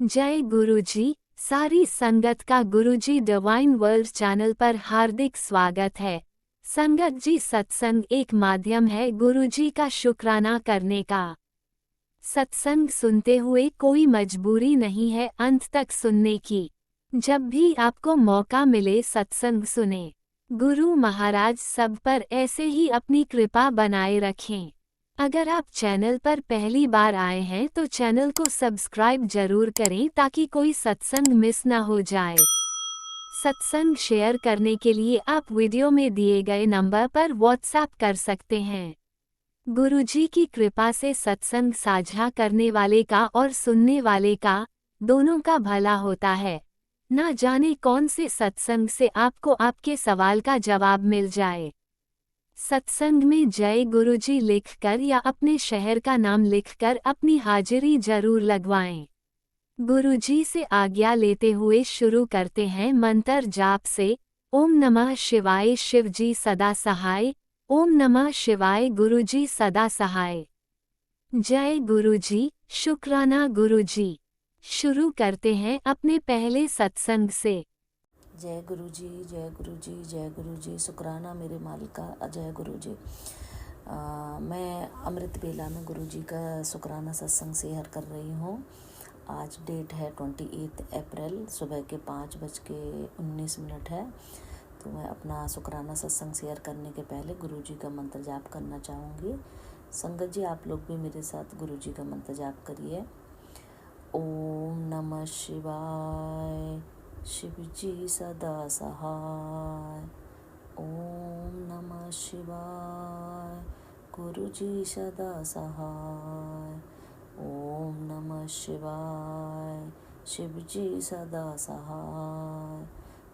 जय गुरुजी। सारी संगत का गुरुजी डिवाइन वर्ल्ड चैनल पर हार्दिक स्वागत है। संगत जी, सत्संग एक माध्यम है गुरुजी का शुक्राना करने का। सत्संग सुनते हुए कोई मजबूरी नहीं है अंत तक सुनने की। जब भी आपको मौका मिले सत्संग सुने। गुरु महाराज सब पर ऐसे ही अपनी कृपा बनाए रखें। अगर आप चैनल पर पहली बार आए हैं तो चैनल को सब्सक्राइब जरूर करें ताकि कोई सत्संग मिस ना हो जाए। सत्संग शेयर करने के लिए आप वीडियो में दिए गए नंबर पर व्हाट्सएप कर सकते हैं। गुरुजी की कृपा से सत्संग साझा करने वाले का और सुनने वाले का दोनों का भला होता है। ना जाने कौन से सत्संग से आपको आपके सवाल का जवाब मिल जाए। सत्संग में जय गुरुजी लिखकर या अपने शहर का नाम लिखकर अपनी हाजिरी जरूर लगवाएं। गुरुजी से आज्ञा लेते हुए शुरू करते हैं मंत्र जाप से। ओम नमः शिवाय शिवजी सदा सहाय। ओम नमः शिवाय गुरुजी सदा सहाय। जय गुरुजी, शुक्राना गुरुजी। शुरू करते हैं अपने पहले सत्संग से। जय गुरुजी, जय गुरुजी, जय गुरुजी। शुक्राना मेरे मालिका, अजय गुरुजी। मैं अमृत बेला में गुरुजी का शुक्राना सत्संग शेयर कर रही हूँ। आज डेट है 28 अप्रैल, सुबह के 5:19 है। तो मैं अपना शुक्राना सत्संग शेयर करने के पहले गुरुजी का मंत्र जाप करना चाहूँगी। संगत जी, आप लोग भी मेरे साथ गुरुजी का मंत्र जाप करिए। ओम नमः शिवाय, शिवजी सदा सहाय। ओम नमः शिवाय, गुरुजी सदा सहाय। ओम नमः शिवाय, शिवजी सदा सहाय।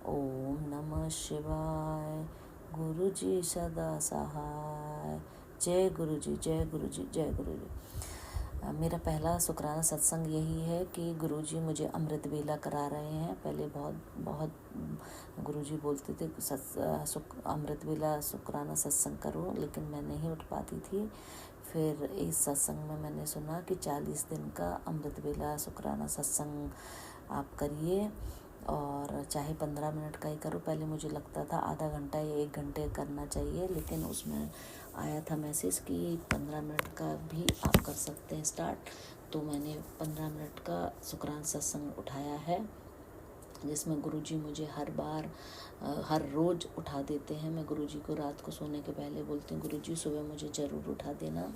ओम नमः शिवाय, गुरुजी सदा सहाय। जय गुरुजी, जय गुरुजी, जय गुरुजी। मेरा पहला शुक्राना सत्संग यही है कि गुरुजी मुझे अमृत वेला करा रहे हैं। पहले बहुत गुरुजी बोलते थे अमृत वेला शुक्राना सत्संग करो, लेकिन मैं नहीं उठ पाती थी। फिर इस सत्संग में मैंने सुना कि 40 दिन का अमृत वेला शुक्राना सत्संग आप करिए, और चाहे 15 मिनट का ही करो। पहले मुझे लगता था आधा घंटा या 1 घंटे करना चाहिए, लेकिन उसमें आया था मैसेज कि 15 मिनट का भी आप कर सकते हैं स्टार्ट। तो मैंने 15 मिनट का शुक्राना सत्संग उठाया है, जिसमें गुरुजी मुझे हर रोज़ उठा देते हैं। मैं गुरुजी को रात को सोने के पहले बोलती हूँ, गुरुजी सुबह मुझे ज़रूर उठा देना।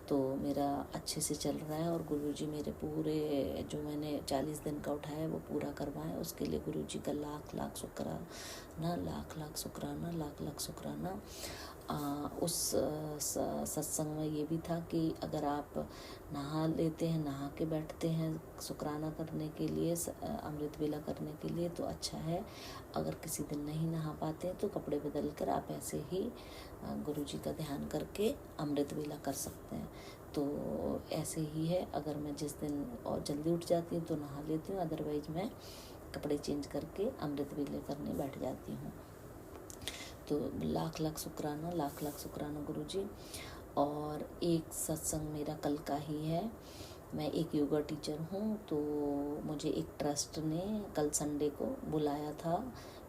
तो मेरा अच्छे से चल रहा है, और गुरुजी मेरे पूरे जो मैंने 40 दिन का उठाया है वो पूरा करवाएं। उसके लिए गुरुजी का लाख लाख शुक्राना, लाख लाख शुक्राना, लाख लाख शुक्राना। उस सत्संग में ये भी था कि अगर आप नहा लेते हैं, नहा के बैठते हैं शुक्राना करने के लिए, अमृत वेला करने के लिए, तो अच्छा है। अगर किसी दिन नहीं नहा पाते हैं तो कपड़े बदल कर आप ऐसे ही गुरुजी का ध्यान करके अमृत वेला कर सकते हैं। तो ऐसे ही है, अगर मैं जिस दिन और जल्दी उठ जाती हूँ तो नहा लेती हूँ, अदरवाइज मैं कपड़े चेंज करके अमृत वेले करने बैठ जाती हूँ। तो लाख लाख शुक्राना, लाख लाख शुक्राना गुरुजी। और एक सत्संग मेरा कल का ही है। मैं एक योगा टीचर हूँ, तो मुझे एक ट्रस्ट ने कल संडे को बुलाया था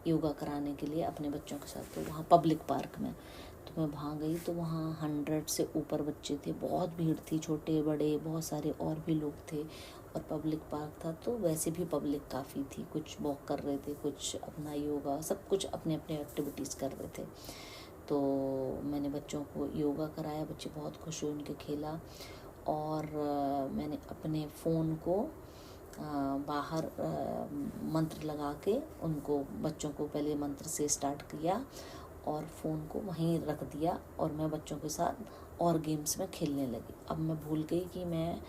योगा कराने के लिए अपने बच्चों के साथ। तो वहाँ पब्लिक पार्क में, तो मैं वहाँ गई तो वहाँ 100 से ऊपर बच्चे थे। बहुत भीड़ थी, छोटे बड़े बहुत सारे और भी लोग थे, और पब्लिक पार्क था तो वैसे भी पब्लिक काफ़ी थी। कुछ वॉक कर रहे थे, कुछ अपना योगा, सब कुछ अपने अपने एक्टिविटीज़ कर रहे थे। तो मैंने बच्चों को योगा कराया, बच्चे बहुत खुश हुए, उनके खेला। और मैंने अपने फ़ोन को बाहर मंत्र लगा के उनको, बच्चों को पहले मंत्र से स्टार्ट किया और फ़ोन को वहीं रख दिया, और मैं बच्चों के साथ और गेम्स में खेलने लगी। अब मैं भूल गई कि मैं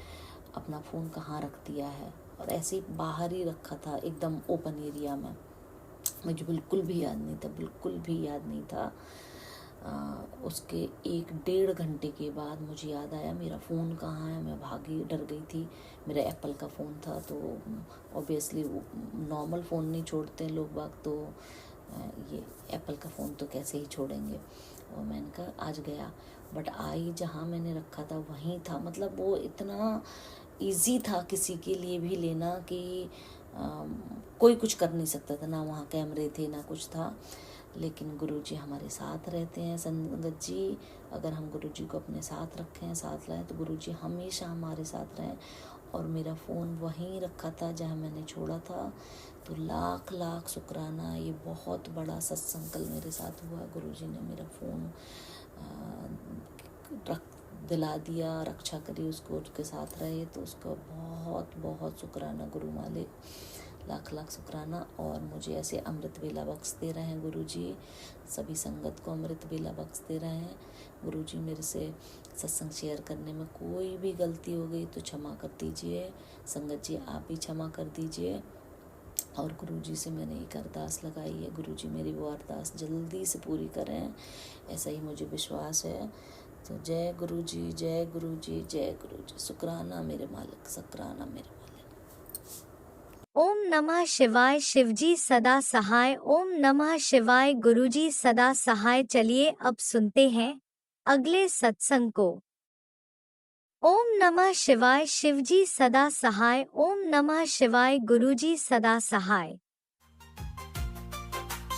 अपना फ़ोन कहाँ रख दिया है, और ऐसे ही बाहर ही रखा था एकदम ओपन एरिया में। मुझे बिल्कुल भी याद नहीं था, बिल्कुल भी याद नहीं था। उसके 1-1.5 घंटे के बाद मुझे याद आया मेरा फ़ोन कहाँ है। मैं भागी, डर गई थी। मेरा एप्पल का फ़ोन था, तो ऑब्वियसली नॉर्मल फ़ोन नहीं छोड़ते लोग बाग, तो ये एप्पल का फ़ोन तो कैसे ही छोड़ेंगे। और मैंने कहा आज गया, बट आई जहाँ मैंने रखा था वहीं था। मतलब वो इतना इजी था किसी के लिए भी लेना कि कोई कुछ कर नहीं सकता था, ना वहाँ कैमरे थे ना कुछ था। लेकिन गुरुजी हमारे साथ रहते हैं। संगत जी, अगर हम गुरुजी को अपने साथ रखें, साथ लाएं, तो गुरुजी हमेशा हमारे साथ रहें। और मेरा फ़ोन वहीं रखा था जहाँ मैंने छोड़ा था, तो लाख लाख शुक्राना, ये बहुत बड़ा सत्संग कल मेरे साथ हुआ। गुरुजी ने मेरा फ़ोन रख दिला दिया, रक्षा करी, उसको उसके साथ रहे, तो उसका बहुत बहुत शुक्राना गुरु मालिक, लाख लाख शुक्राना। और मुझे ऐसे अमृत वेला बख्शते रहें गुरुजी, सभी संगत को अमृत वेला बख्शते रहें गुरुजी। मेरे से सत्संग शेयर करने में कोई भी गलती हो गई तो क्षमा कर दीजिए। संगत जी आप भी क्षमा कर दीजिए। और गुरुजी से मैंने एक अरदास लगाई है, गुरुजी मेरी वो अरदास जल्दी से पूरी करें, ऐसा ही मुझे विश्वास है। तो जय गुरुजी, जय गुरुजी, जय गुरुजी। शुक्राना मेरे मालिक, शुक्राना मेरे मालिक। ओम नमः शिवाय। शिवजी सदा सहाय। ओम नमः शिवाय। गुरुजी सदा सहाय। चलिए अब सुनते हैं अगले सत्संग को। ओम नमः शिवाय। शिवजी सदा सहाय। ओम नमः शिवाय। गुरुजी सदा सहाय।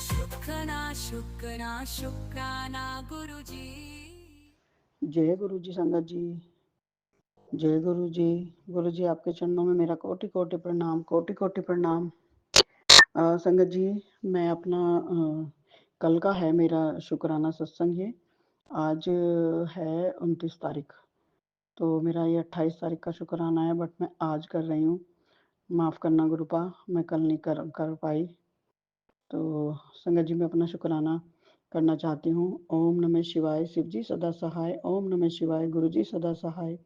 शुक्राना शुक्राना शुक्राना गुरुजी। जय गुरु जी। संगत जी जय गुरु जी। गुरु जी आपके चरणों में मेरा कोटि कोटि प्रणाम, कोटि कोटि प्रणाम। संगत जी, मैं अपना कल का है मेरा शुक्राना सत्संग है। आज है 29 तारीख, तो मेरा ये 28 तारीख का शुक्राना है, बट मैं आज कर रही हूँ। माफ़ करना गुरुपा, मैं कल नहीं कर पाई। तो संगत जी, मैं अपना शुक्राना करना चाहती हूँ। ओम नमः शिवाय। शिवजी सदा सहाय। ओम नमः शिवाय। गुरुजी सदा सहाय।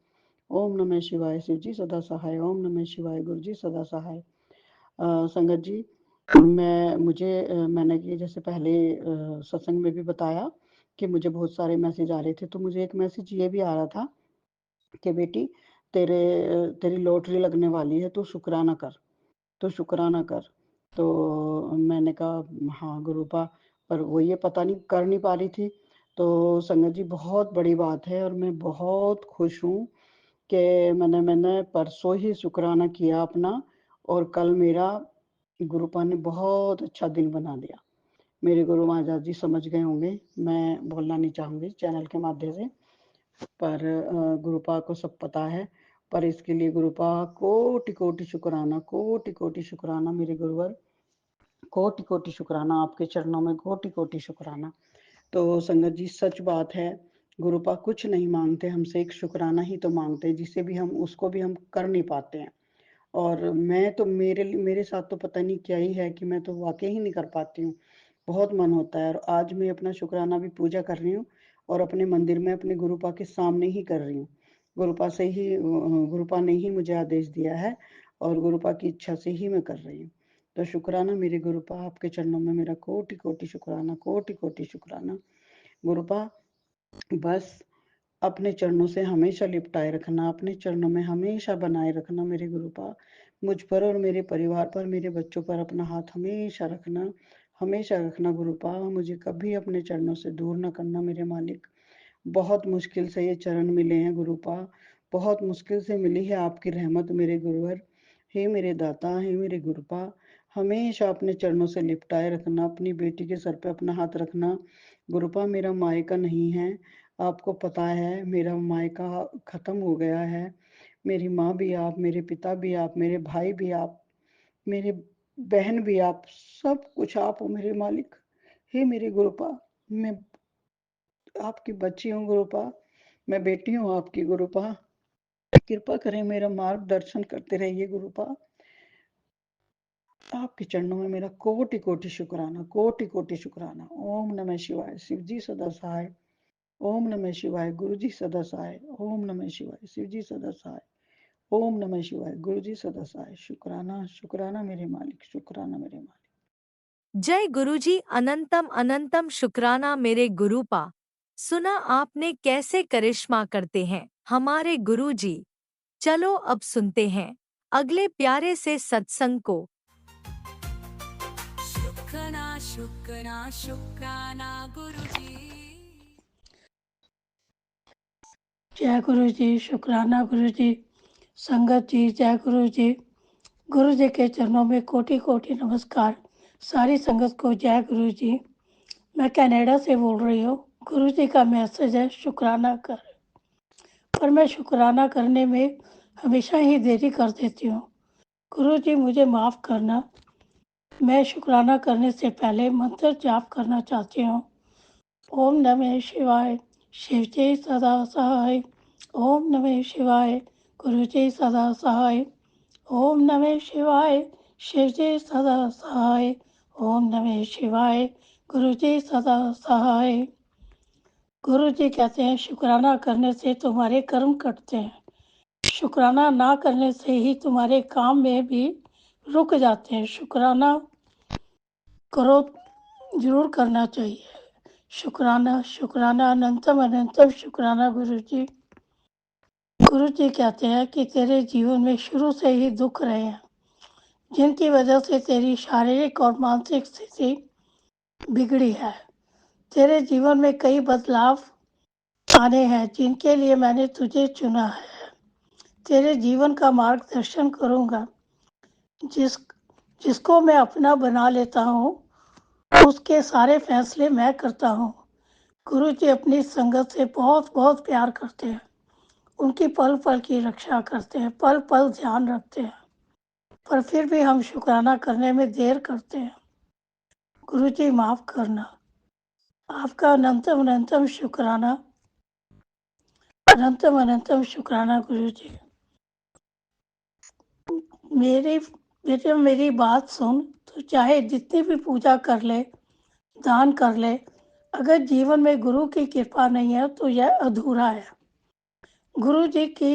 ओम नमः शिवाय। शिवजी सदा सहाय। ओम नमः शिवाय। गुरुजी सदा सहाय। संगत जी, मैंने कि जैसे पहले सत्संग में भी बताया कि मुझे बहुत सारे मैसेज आ रहे थे, तो मुझे एक मैसेज ये भी आ रहा था कि बेटी तेरी लॉटरी लगने वाली है, तो शुक्राना कर, तो शुक्राना कर। तो मैंने कहा हाँ गुरुपा, पर वो ये पता नहीं कर नहीं पा रही थी। तो संगत जी, बहुत बड़ी बात है और मैं बहुत खुश हूँ कि मैंने परसों ही शुक्राना किया अपना, और कल मेरा गुरुपा ने बहुत अच्छा दिन बना दिया। मेरे गुरु महाराज जी समझ गए होंगे, मैं बोलना नहीं चाहूँगी चैनल के माध्यम से, पर गुरुपा को सब पता है। पर इसके लिए गुरुपा कोटि कोटि शुक्राना, कोटि कोटि शुक्राना मेरे गुरुवर, कोटि कोटि शुक्राना, आपके चरणों में कोटि कोटि शुक्राना। तो संगत जी, सच बात है, गुरुपा कुछ नहीं मांगते हमसे, एक शुक्राना ही तो मांगते हैं, जिसे भी हम उसको भी हम कर नहीं पाते हैं। और मैं तो मेरे साथ तो पता नहीं क्या ही है कि मैं तो वाकई ही नहीं कर पाती हूँ। बहुत मन होता है, और आज मैं अपना शुक्राना भी पूजा कर रही हूँ और अपने मंदिर में अपने गुरुपा के सामने ही कर रही हूँ। गुरुपा ने ही मुझे आदेश दिया है और गुरुपा की इच्छा से ही मैं कर रही हूँ। तो शुक्राना मेरे गुरुपा, आपके चरणों में मेरा कोटि कोटि शुक्राना, कोटि कोटि शुक्राना। गुरुपा, बस अपने चरणों से हमेशा लिपटाए रखना, अपने चरणों में हमेशा बनाए रखना मेरे गुरुपा। मुझ पर और मेरे परिवार पर, मेरे बच्चों पर अपना हाथ हमेशा रखना, हमेशा रखना गुरुपा। मुझे कभी अपने चरणों से दूर न करना मेरे मालिक। बहुत मुश्किल से ये चरण मिले हैं गुरुपा, बहुत मुश्किल से मिली है आपकी रहमत मेरे गुरुवर। हे मेरे दाता, हे मेरे गुरुपा, हमेशा अपने चरणों से लिपटाए रखना, अपनी बेटी के सर पे अपना हाथ रखना। गुरुपा, मेरा मायका नहीं है, आपको पता है, मेरा मायका खत्म हो गया है। मेरी माँ भी आप, मेरे पिता भी आप, मेरे भाई भी आप, मेरे बहन भी आप, सब कुछ आप हो मेरे मालिक। हे मेरे गुरुपा, मैं आपकी बच्ची हूँ गुरुपा, मैं बेटी हूँ आपकी गुरुपा। कृपा करें, मेरा मार्गदर्शन करते रहिए गुरुपा। आपके चरणों में मेरा कोटि कोटि शुक्राना, कोटि कोटि शुक्राना। ओम नमः शिवाय। शिवजी सदा सहाय। ओम नमः शिवाय। गुरुजी सदा सहाय। ओम नमः शिवाय। शिवजी सदा सहाय। ओम नमः शिवाय। गुरुजी सदा सहाय। शुक्राना, शुक्राना मेरे मालिक, शुक्राना मेरे मालिक। जय गुरुजी। अनंतम अनंतम शुक्राना मेरे गुरुपा। सुना आपने कैसे करिश्मा करते हैं हमारे गुरुजी। चलो अब सुनते हैं अगले प्यारे से सत्संग को। शुक्राना शुक्राना शुक्राना गुरुजी। जय गुरु जी। शुक्राना गुरु जी। संगत जी, जय गुरु जी। गुरु जी के चरणों में कोटि कोटि नमस्कार। सारी संगत को जय गुरु जी। मैं कनाडा से बोल रही हूँ। गुरु जी का मैसेज है शुक्राना कर। पर मैं शुक्राना करने में हमेशा ही देरी कर देती हूँ। गुरु जी मुझे माफ़ करना। मैं शुक्राना करने से पहले मंत्र जाप करना चाहती हूँ। ओम नमः शिवाय, शिव जी सदा सहाय। ओम नमः शिवाय, गुरु जी सदा सहाय। ओम नमः शिवाय, शिव जी सदा सहाय। ओम नमः शिवाय, गुरु जी सदा सहाय। गुरु जी कहते हैं शुक्राना करने से तुम्हारे कर्म कटते हैं। शुक्राना ना करने से ही तुम्हारे काम में भी रुक जाते हैं। शुक्राना करो, जरूर करना चाहिए। शुक्राना शुक्राना अनंतम अनंतम शुक्राना गुरु जी। गुरु जी कहते हैं कि तेरे जीवन में शुरू से ही दुख रहे हैं, जिनकी वजह से तेरी शारीरिक और मानसिक स्थिति बिगड़ी है। तेरे जीवन में कई बदलाव आने हैं, जिनके लिए मैंने तुझे चुना है। तेरे जीवन का मार्गदर्शन करूंगा। जिसको मैं अपना बना लेता हूँ, उसके सारे फैसले मैं करता हूँ। गुरु जी अपनी संगत से बहुत बहुत प्यार करते हैं। उनकी पल पल की रक्षा करते हैं, पल पल ध्यान रखते हैं, पर फिर भी हम शुक्राना करने में देर करते हैं। गुरु जी माफ़ करना। आपका अनंतम अनंतम शुक्राना, अनंतम अनंतम शुक्राना गुरु जी। मेरी बात सुन तो चाहे जितनी भी पूजा कर ले, दान कर ले, अगर जीवन में गुरु की कृपा नहीं है तो यह अधूरा है। गुरु जी की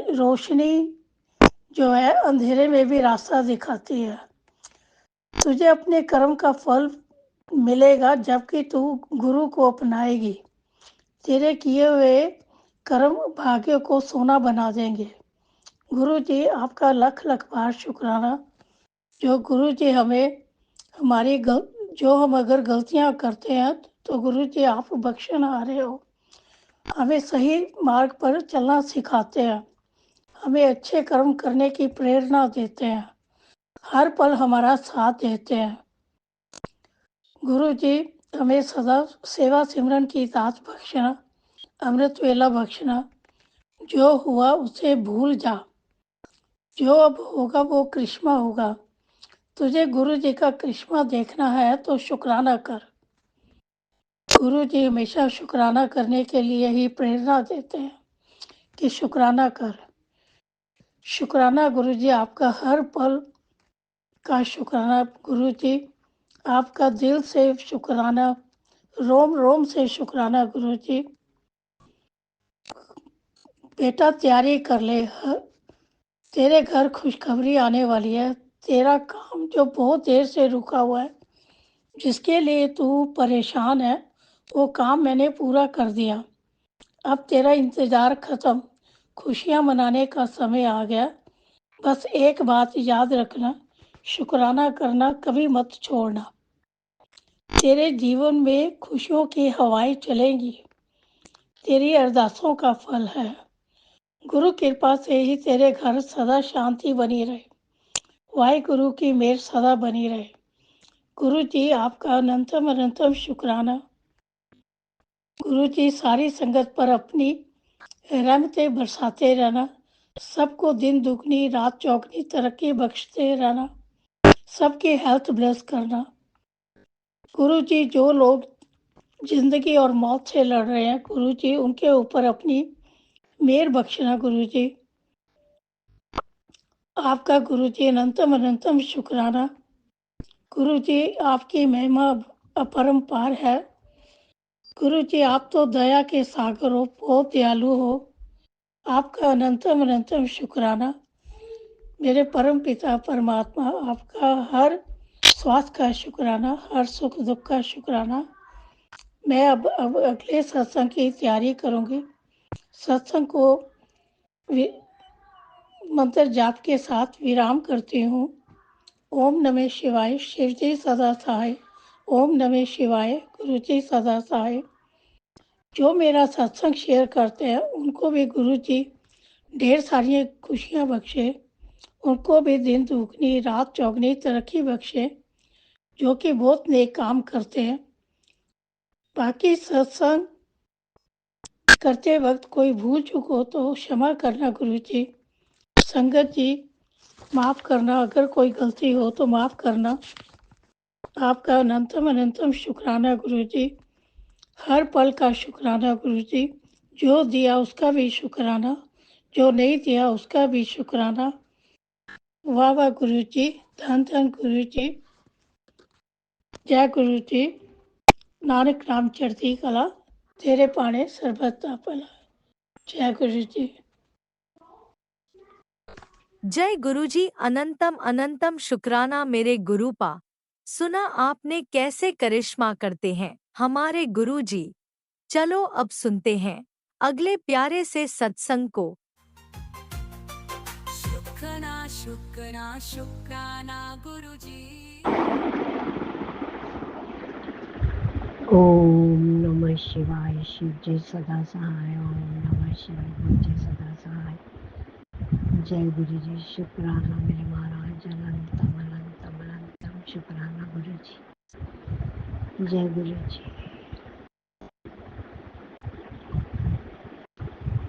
रोशनी जो है अंधेरे में भी रास्ता दिखाती है। तुझे अपने कर्म का फल मिलेगा जबकि तू गुरु को अपनाएगी। तेरे किए हुए कर्म भाग्य को सोना बना देंगे। गुरु जी आपका लख लख बार शुक्राना। जो गुरु जी हमें जो हम अगर गलतियां करते हैं तो गुरु जी आप बख्शनहारे हो। हमें सही मार्ग पर चलना सिखाते हैं, हमें अच्छे कर्म करने की प्रेरणा देते हैं, हर पल हमारा साथ देते हैं। गुरु जी हमें सदा सेवा सिमरन की दात बख्शना, अमृत वेला बख्शना। जो हुआ उसे भूल जा, जो अब होगा वो करिश्मा होगा। तुझे गुरु जी का करिश्मा देखना है तो शुक्राना कर। गुरु जी हमेशा शुक्राना करने के लिए ही प्रेरणा देते हैं कि शुक्राना कर। शुक्राना गुरु जी, आपका हर पल का शुक्राना गुरु जी, आपका दिल से शुक्राना, रोम रोम से शुक्राना गुरु जी। बेटा तैयारी कर ले, तेरे घर खुशखबरी आने वाली है। तेरा काम जो बहुत देर से रुका हुआ है, जिसके लिए तू परेशान है, वो काम मैंने पूरा कर दिया। अब तेरा इंतज़ार ख़त्म, खुशियाँ मनाने का समय आ गया। बस एक बात याद रखना, शुक्राना करना कभी मत छोड़ना। तेरे जीवन में खुशियों की हवाएं चलेंगी। तेरी अरदासों का फल है। गुरु कृपा से ही तेरे घर सदा शांति बनी रहे। वाहिगुरु की मेहर सदा बनी रहे। गुरु जी आपका अनंतम अनंतम शुक्राना। गुरु जी सारी संगत पर अपनी रहमतें बरसाते रहना, सबको दिन दुगनी रात चौगनी तरक्की बख्शते रहना, सबकी हेल्थ ब्लेस करना। गुरु जी जो लोग जिंदगी और मौत से लड़ रहे हैं, गुरु जी उनके ऊपर अपनी मेहर बख्शना। गुरु जी आपका गुरु जी अनंतम अनंतम शुक्राना। गुरु जी आपकी महिमा अपरंपार है। गुरु जी आप तो दया के सागर हो, बहुत दयालु हो। आपका अनंतम अनंतम शुक्राना। मेरे परम पिता परमात्मा आपका हर स्वास्थ्य का शुक्राना, हर सुख दुख का शुक्राना। मैं अब अगले सत्संग की तैयारी करूंगी। सत्संग को मंत्र जाप के साथ विराम करती हूँ। ओम नमः शिवाय, शिव जी सदा सहाय। ओम नमः शिवाय, गुरु जी सदा सहाय। जो मेरा सत्संग शेयर करते हैं उनको भी गुरु जी ढेर सारी खुशियाँ बख्शे, उनको भी दिन दुगनी रात चौगनी तरक्की बख्शे, जो कि बहुत नेक काम करते हैं। बाकी सत्संग करते वक्त कोई भूल चूक हो तो क्षमा करना गुरु जी। संगत जी माफ़ करना, अगर कोई गलती हो तो माफ़ करना। आपका अनंतम अनंतम शुक्राना गुरु जी, हर पल का शुक्राना गुरु जी। जो दिया उसका भी शुक्राना, जो नहीं दिया उसका भी शुक्राना। वाह वाह गुरु जी, धन धन गुरु जी, जय गुरु जी। नानक नाम चढ़ती कला, तेरे पाने सरबत दा भला। जय गुरु जी। जय गुरुजी, अनंतम अनंतम शुक्राना मेरे गुरुपा। सुना आपने कैसे करिश्मा करते हैं हमारे गुरुजी। चलो अब सुनते हैं अगले प्यारे से सत्संग को। शुक्राना शुक्राना शुक्राना गुरुजी। ओम नमः शिवाय। शिव जय सदा सहाय। ओम नमः शिवाय। गुरु जय सदा सहाय। जय गुरु जी। शुक्राना मेरे महाराज, अनंतम अनंतम अनंतम शुक्राना गुरु जी। जय गुरु जी।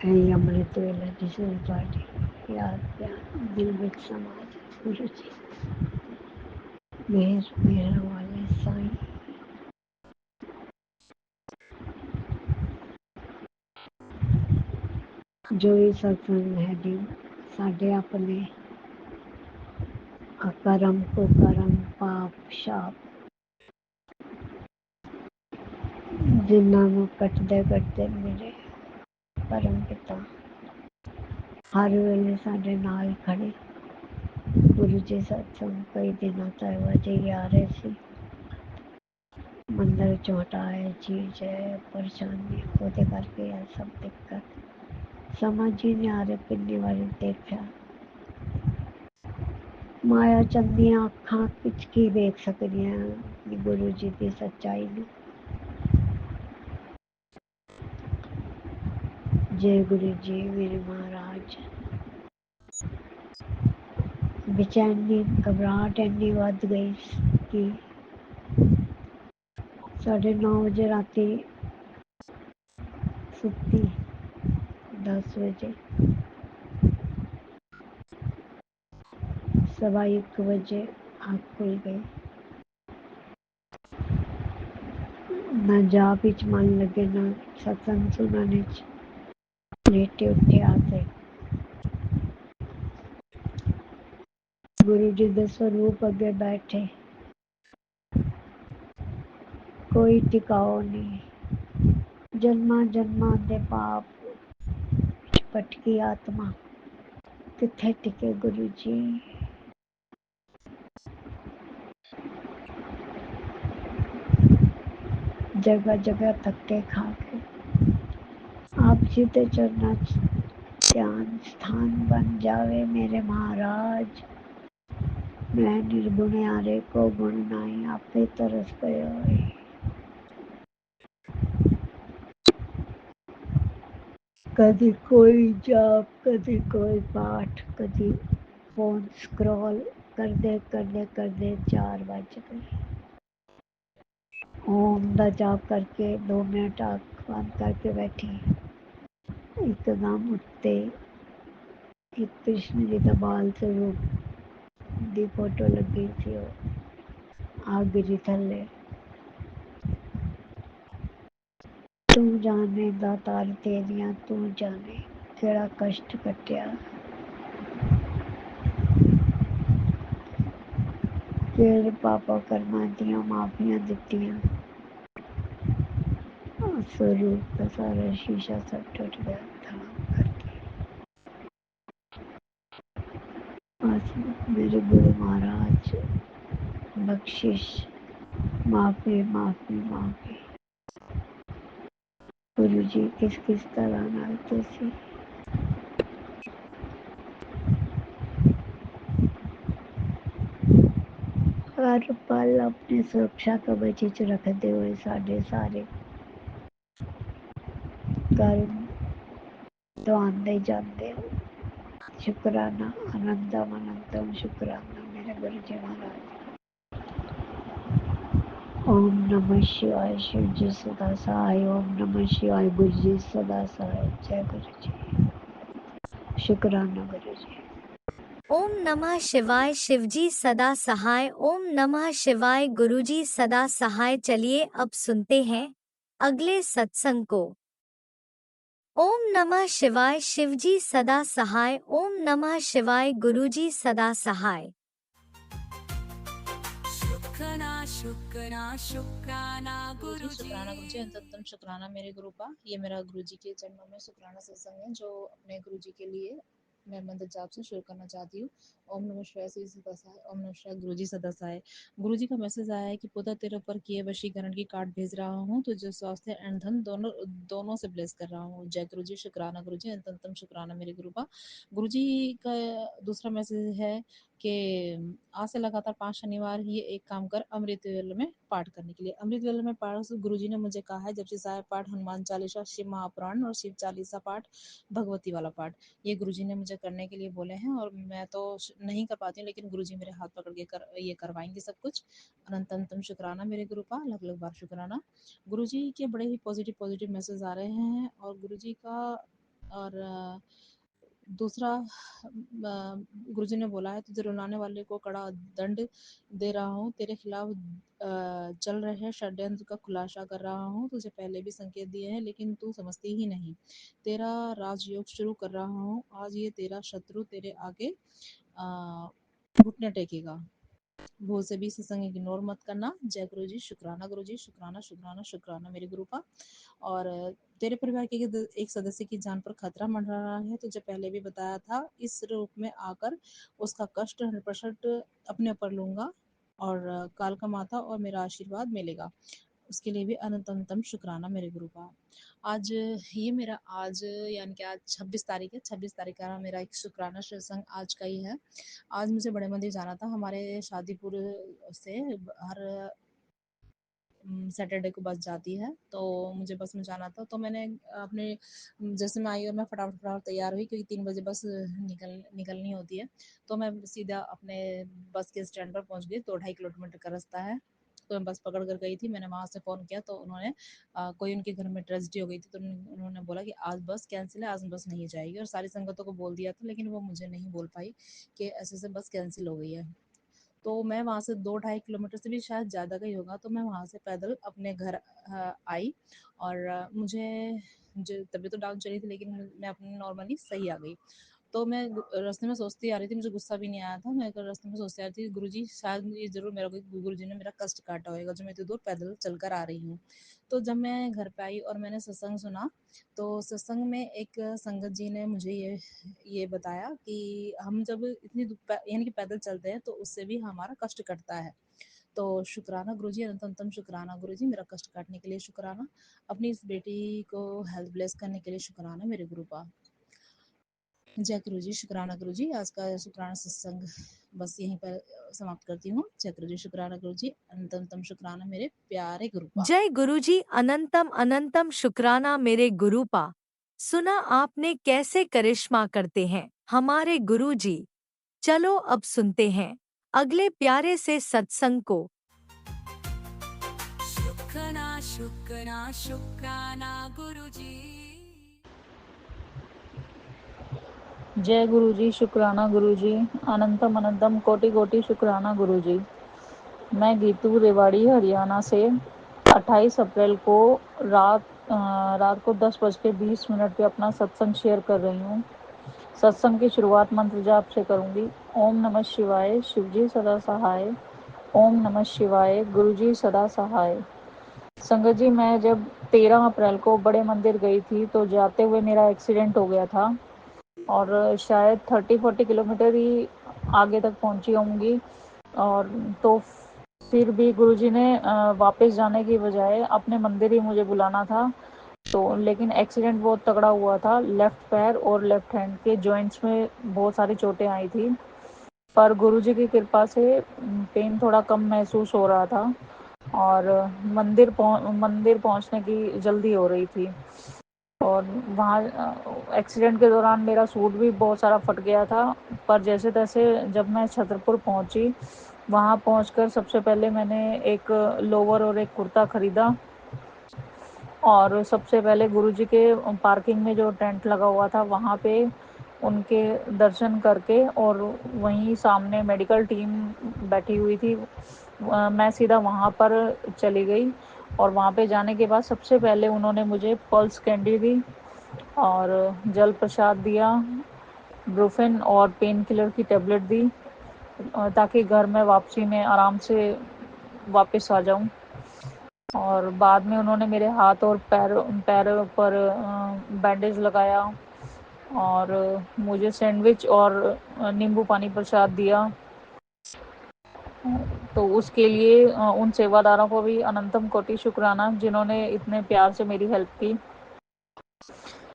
ऐ अमृत वेला जिसे पाठी याद प्यार दिल विच समा जाए गुरु जी। मेहर वाले साईं। जो भी सत्संग है जी, साढ़े अपने अकर्म कुकर्म पाप शाप जिन्हों ਨੂੰ ਕੱਟਦੇ ਕੱਟਦੇ ਮੇਰੇ ਪਰਮ ਪਿਤਾ ਹਰ ਵੇਲੇ ਸਾਡੇ ਨਾਲ ਖੜੇ। ਗੁਰੂ ਜੀ ਸਤਸੰਗ ਕਈ ਦਿਨਾਂ ਤੋਂ ਇਹੋ ਜਿਹੇ ਆ ਰਹੇ ਸੀ। ਮੰਦਰ ਛੋਟਾ ਹੈ, ਚੀਜ਼ ਹੈ, ਪਰੇਸ਼ਾਨੀ ਉਹਦੇ ਕਰਕੇ ਇਹ ਸਭ ਦਿੱਕਤ ਸਮਝ ਹੀ ਨਹੀਂ ਆ ਰਿਹਾ। ਕਿੰਨੀ ਵਾਰੀ ਦੇਖਿਆ ਮਾਇਆ ਚੰਦੀਆਂ ਅੱਖਾਂ ਵਿੱਚ ਕੀ ਵੇਖ ਸਕਦੀਆਂ ਗੁਰੂ ਜੀ ਦੀ ਸੱਚਾਈ ਨੂੰ। जय गुरु जी मेरे महाराज। बेचैनी घबराहट इन्नी वध गई कि 9:30 बजे राती सुती, 10 बजे 1:15 बजे आँख खुल गई। ना जाप विच मन लगे, ना सत्संग सुनने लेटे उठे आते। गुरु जी दे स्वरूप अगे बैठे, कोई टिकाओ नहीं। जन्मा जन्मा दे पाप भटकी आत्मा किथे टिके गुरु जी। जगह जगह धक्के खा के आप जी के चरणों ध्यान स्थान बन जावे मेरे महाराज। मैं निर्गुण्यारे को गुण नाई, आपे तरस गयो। कभी कोई जाप, कभी कोई पाठ, कभी फोन स्क्रॉल करते करते करते 4 बज गए। ओम का जाप करके 2 मिनट आँख बंद करके बैठी। एकदम उत्ते एक कृष्ण जी का बाल स्वरूप दी फोटो लगी थी, आ गिरी थले। तू जाने दातार तेरिया, तू जाने केड़ा कष्ट कटिया, केड़े पापा कर्मा दियां माफियां दित्तियां। स्वरूप का सारा शीशा सब टूट गया था करके। बस मेरे गुरु महाराज बख्शिश, माफी माफी माफी। गुरु जी किस किस तरह नाल तुसी हर पल अपनी सुरक्षा कवच विच रखते हुए साढ़े सारे कर्म तो आंदे जाते हो। शुक्राना अनंतम अनंतम शुक्राना मेरे गुरु जी महाराज। ओम नमः शिवाय शिव जी सदा सहाय। ओम नमः शिवाय गुरु जी सदा सहाय। जय गुरु जी। शुक्राना गुरु जी। ओम नमः शिवाय शिवजी सदा सहाय। ओम नमः शिवाय गुरुजी सदा सहाय। चलिए अब सुनते हैं अगले सत्संग को। ओम नमः शिवाय शिवजी सदा सहाय। ओम नमः शिवाय गुरुजी सदा सहाय। शुक्राना शुक्राना शुक्राना गुरुजी गुरुजी शुक्राना गुरुजी अंतम शुक्राना मेरे गुरु का। ये मेरा गुरुजी के चरणों में शुक्राना सत्संग है जो अपने गुरुजी के लिए मैं मंत्र जाप से शुरू करना चाहती हूँ। ओम नमः शिवाय श्री सदा सहाय। ओम नमः शिवाय गुरुजी सदा सहाय। गुरुजी का मैसेज आया है कि पुत्र तेरे ऊपर किए वशीकरण की कार्ड भेज रहा हूँ, तो जो स्वास्थ्य एंड धन दोनों दोनों से ब्लेस कर रहा हूँ। जय गुरुजी शुक्राना गुरुजी अंतम शुक्राना मेरे गुरु का। गुरुजी का दूसरा मैसेज है कि आज से लगातार 5 शनिवार ये एक काम कर अमृत वेले में पाठ करने के लिए। अमृत वेले में पाठ गुरुजी ने मुझे कहा है जपजी साहिब पाठ, हनुमान चालीसा, शिव महापुराण और शिव चालीसा पाठ, भगवती वाला पाठ, ये गुरुजी ने मुझे करने के लिए बोले हैं और मैं तो नहीं कर पाती हूँ, लेकिन गुरुजी मेरे हाथ पकड़ के ये करवाएंगे सब कुछ। अनंतम शुक्राना मेरे गुरु का, अलग अलग बार शुक्राना। गुरुजी के बड़े ही पॉजिटिव मैसेज आ रहे हैं और गुरुजी का और दूसरा गुरुजी ने बोला है तुझे रुलाने वाले को कड़ा दंड दे रहा हूँ, तेरे खिलाफ चल रहे षड्यंत्र का खुलासा कर रहा हूँ। तुझे पहले भी संकेत दिए हैं लेकिन तू समझती ही नहीं। तेरा राजयोग शुरू कर रहा हूँ, आज ये तेरा शत्रु तेरे आगे घुटने टेकेगा। भूल से भी सत्संग इग्नोर मत करना। जय गुरु जी शुक्राना गुरु जी शुक्राना शुक्राना शुक्राना मेरे गुरु का। और तेरे परिवार के एक सदस्य की जान पर खतरा मंडरा रहा है, तुझे पहले भी बताया था। इस रूप में आकर उसका कष्ट 100% अपने ऊपर लूंगा और काल का माथा और मेरा आशीर्वाद मिलेगा। उसके लिए भी अनंतम शुक्राना मेरे गुरु का। आज ये मेरा आज यानी कि आज 26 तारीख है। 26 तारीख का मेरा एक शुक्राना सत्संग आज का ही है। आज मुझे बड़े मंदिर जाना था। हमारे शादीपुर से हर सैटरडे को बस जाती है, तो मुझे बस में जाना था। तो मैंने अपने जैसे मैं आई और मैं फटाफट तैयार हुई क्योंकि 3 बजे बस निकलनी होती है। तो मैं सीधा अपने बस के स्टैंड पर पहुंच गई। 2-2.5 किलोमीटर का रास्ता है, तो मैं बस पकड़ कर गई थी। मैंने वहाँ से फ़ोन किया तो उन्होंने कोई उनके घर में ट्रेजेडी हो गई थी, तो उन्होंने बोला कि आज बस कैंसिल है, आज बस नहीं जाएगी। और सारी संगतों को बोल दिया था, लेकिन वो मुझे नहीं बोल पाई कि ऐसे बस कैंसिल हो गई है। तो मैं वहाँ से 2-2.5 किलोमीटर से भी शायद ज़्यादा का ही होगा, तो मैं वहाँ से पैदल अपने घर आई और मुझे जो तबीयत तो डाउन चली थी, लेकिन मैं अपनी नॉर्मली सही आ गई। तो मैं रास्ते में सोचती आ रही थी, मुझे गुस्सा भी नहीं आया था। मैं रास्ते में सोचती आ रही थी गुरुजी शायद ये ज़रूर मेरा कोई गुरुजी ने मेरा कष्ट काटा होगा जो मैं इतनी दूर पैदल चलकर आ रही हूँ। तो जब मैं घर पे आई और मैंने सत्संग सुना, तो सत्संग में एक संगत जी ने मुझे ये बताया कि हम जब इतनी यानी कि पैदल चलते हैं तो उससे भी हमारा कष्ट कटता है। तो शुक्राना गुरुजी अनंतम शुक्राना गुरुजी, मेरा कष्ट काटने के लिए शुक्राना, अपनी इस बेटी को हेल्थ ब्लेस करने के लिए शुक्राना मेरे गुरु का। जय गुरु जी शुक्राना गुरु जी। आज का शुक्राना सत्संग बस यहीं पर समाप्त करती हूँ। जय गुरु जी शुक्राना गुरु जी अनंतम शुक्राना मेरे प्यारे गुरु का। जय गुरुजी अनंतम अनंतम शुक्राना मेरे गुरु पा। सुना आपने कैसे करिश्मा करते हैं हमारे गुरुजी। चलो अब सुनते हैं अगले प्यारे से सत्संग को। शुक्राना शुक्राना शुक्राना गुरुजी जय गुरुजी शुक्राना गुरुजी अनंतम अनंतम कोटि कोटि शुक्राना गुरुजी। मैं गीतू रेवाड़ी हरियाणा से 28 अप्रैल को रात को 10:20 पे अपना सत्संग शेयर कर रही हूँ। सत्संग की शुरुआत मंत्र जाप से करूँगी। ओम नमः शिवाय शिवजी सदा सहाय। ओम नमः शिवाय गुरुजी सदा सहाय। संगत जी, मैं जब 13 अप्रैल को बड़े मंदिर गई थी तो जाते हुए मेरा एक्सीडेंट हो गया था और शायद 30-40 किलोमीटर ही आगे तक पहुंची होंगी। और तो फिर भी गुरुजी ने वापस जाने की बजाय अपने मंदिर ही मुझे बुलाना था। तो लेकिन एक्सीडेंट बहुत तगड़ा हुआ था। लेफ्ट पैर और लेफ्ट हैंड के जॉइंट्स में बहुत सारी चोटें आई थी, पर गुरुजी की कृपा से पेन थोड़ा कम महसूस हो रहा था और मंदिर पहुंचने की जल्दी हो रही थी। और वहाँ एक्सीडेंट के दौरान मेरा सूट भी बहुत सारा फट गया था। पर जैसे तैसे जब मैं छतरपुर पहुँची, वहाँ पहुँचकर सबसे पहले मैंने एक लोवर और एक कुर्ता ख़रीदा और सबसे पहले गुरुजी के पार्किंग में जो टेंट लगा हुआ था वहाँ पे उनके दर्शन करके, और वहीं सामने मेडिकल टीम बैठी हुई थी, मैं सीधा वहाँ पर चली गई। और वहाँ पे जाने के बाद सबसे पहले उन्होंने मुझे पल्स कैंडी दी और जल प्रसाद दिया, ब्रूफेन और पेन किलर की टेबलेट दी, ताकि घर में वापसी में आराम से वापस आ जाऊं। और बाद में उन्होंने मेरे हाथ और पैरों पर बैंडेज लगाया और मुझे सैंडविच और नींबू पानी प्रसाद दिया। तो उसके लिए उन सेवादारों को भी अनंतम कोटि शुक्राना, जिन्होंने इतने प्यार से मेरी हेल्प की।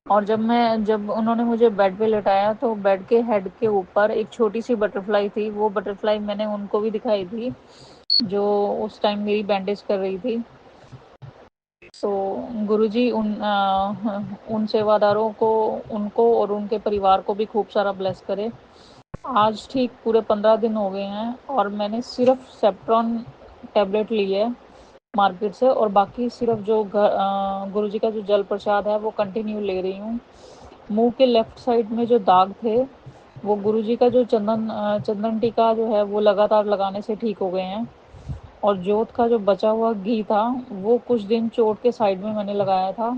और जब उन्होंने मुझे बेड पे लेटाया तो बेड के हेड के ऊपर एक छोटी सी बटरफ्लाई थी। वो बटरफ्लाई मैंने उनको भी दिखाई थी जो उस टाइम मेरी बैंडेज कर रही थी। तो गुरुजी उन सेवादारों को, उनको और उनके परिवार को भी खूब सारा ब्लेस करे। आज ठीक पूरे 15 दिन हो गए हैं और मैंने सिर्फ सेप्ट्रॉन टैबलेट ली है मार्केट से, और बाकी सिर्फ जो गुरुजी का जो जल प्रसाद है वो कंटिन्यू ले रही हूँ। मुंह के लेफ्ट साइड में जो दाग थे वो गुरुजी का जो चंदन टीका जो है वो लगातार लगाने से ठीक हो गए हैं। और जोत का जो बचा हुआ घी था वो कुछ दिन चोट के साइड में मैंने लगाया था,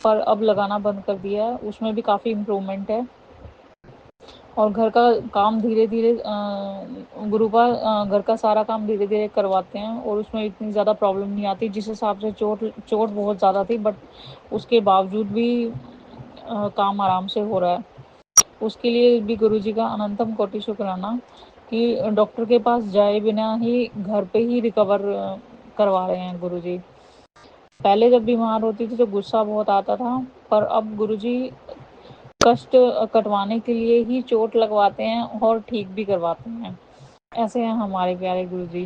पर अब लगाना बंद कर दिया है। उसमें भी काफ़ी इम्प्रूवमेंट है। और घर का काम धीरे धीरे गुरुपा घर का सारा काम धीरे धीरे करवाते हैं और उसमें इतनी ज़्यादा प्रॉब्लम नहीं आती। जिस हिसाब से चोट बहुत ज़्यादा थी, बट उसके बावजूद भी काम आराम से हो रहा है। उसके लिए भी गुरुजी का अनंतम कोटि शुक्राना कि डॉक्टर के पास जाए बिना ही घर पे ही रिकवर करवा रहे हैं गुरुजी। पहले जब बीमार होती थी तो गुस्सा बहुत आता था, पर अब गुरुजी कष्ट कटवाने के लिए ही चोट लगवाते हैं और ठीक भी करवाते हैं। ऐसे हैं हमारे प्यारे गुरुजी।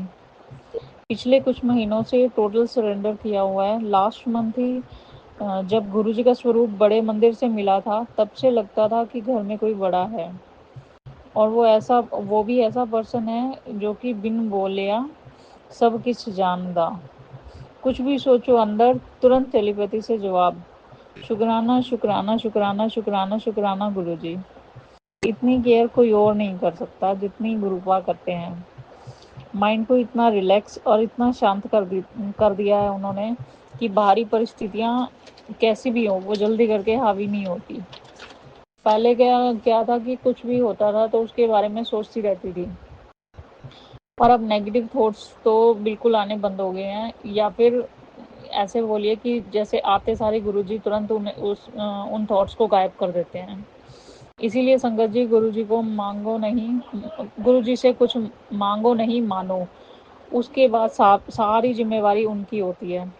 पिछले कुछ महीनों से टोटल सरेंडर किया हुआ है। लास्ट मंथ ही जब गुरुजी का स्वरूप बड़े मंदिर से मिला था, तब से लगता था कि घर में कोई बड़ा है। और वो भी ऐसा पर्सन है जो कि बिन बोलिया सब कुछ जानदा। कुछ भी सोचो अंदर तुरंत टेलीपैथी से जवाब। शुक्राना शुक्राना शुक्राना शुक्राना शुक्राना गुरुजी। इतनी केयर कोई और नहीं कर सकता जितनी गुरुपा करते हैं। माइंड को इतना रिलैक्स और इतना शांत कर दिया है उन्होंने कि बाहरी परिस्थितियाँ कैसी भी हो वो जल्दी करके हावी नहीं होती। पहले क्या क्या था कि कुछ भी होता था तो उसके बारे में सोचती रहती थी, पर अब नेगेटिव थॉट्स तो बिल्कुल आने बंद हो गए हैं। या फिर ऐसे बोलिए कि जैसे आते सारे गुरुजी तुरंत उन थॉट्स को गायब कर देते हैं। इसीलिए संगत जी, गुरुजी को मांगो नहीं, गुरुजी से कुछ मांगो नहीं, मानो। उसके बाद सारी जिम्मेवारी उनकी होती है।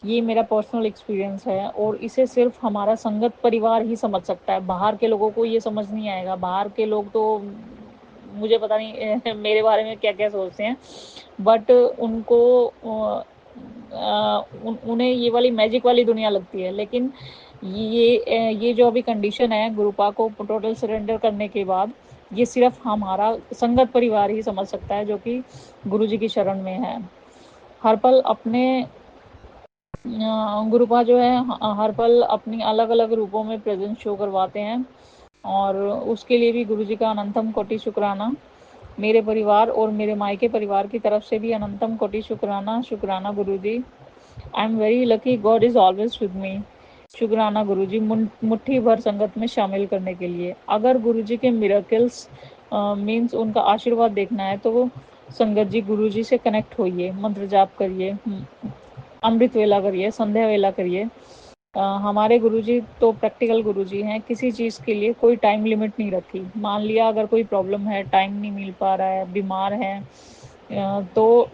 ये मेरा पर्सनल एक्सपीरियंस है और इसे सिर्फ हमारा संगत परिवार ही समझ सकता है। बाहर के लोगों को ये समझ नहीं आएगा। बाहर के लोग तो मुझे पता नहीं मेरे बारे में क्या क्या सोचते हैं, बट उनको उन्हें ये वाली मैजिक वाली दुनिया लगती है। लेकिन ये जो अभी कंडीशन है गुरुपा को टोटल सरेंडर करने के बाद, ये सिर्फ हमारा संगत परिवार ही समझ सकता है जो कि गुरुजी की शरण में है। हर पल अपने गुरुपा जो है हर पल अपनी अलग अलग रूपों में प्रेजेंस शो करवाते हैं, और उसके लिए भी गुरुजी का अनंतम कोटि शुक्राना। मेरे परिवार और मेरे मायके परिवार की तरफ से भी अनंतम कोटि शुक्राना। शुक्राना Guruji. I am very lucky, God is always with me. शुक्राना गुरुजी मुट्ठी भर संगत में शामिल करने के लिए। अगर गुरुजी के मिरेकल्स मीन्स उनका आशीर्वाद देखना है तो संगत जी गुरुजी से कनेक्ट होइए, मंत्र जाप करिए, अमृत वेला करिए, संध्या वेला करिए। हमारे गुरुजी तो प्रैक्टिकल गुरुजी हैं। किसी चीज़ के लिए कोई टाइम लिमिट नहीं रखी। मान लिया अगर कोई प्रॉब्लम है, टाइम नहीं मिल पा रहा है, बीमार है, तो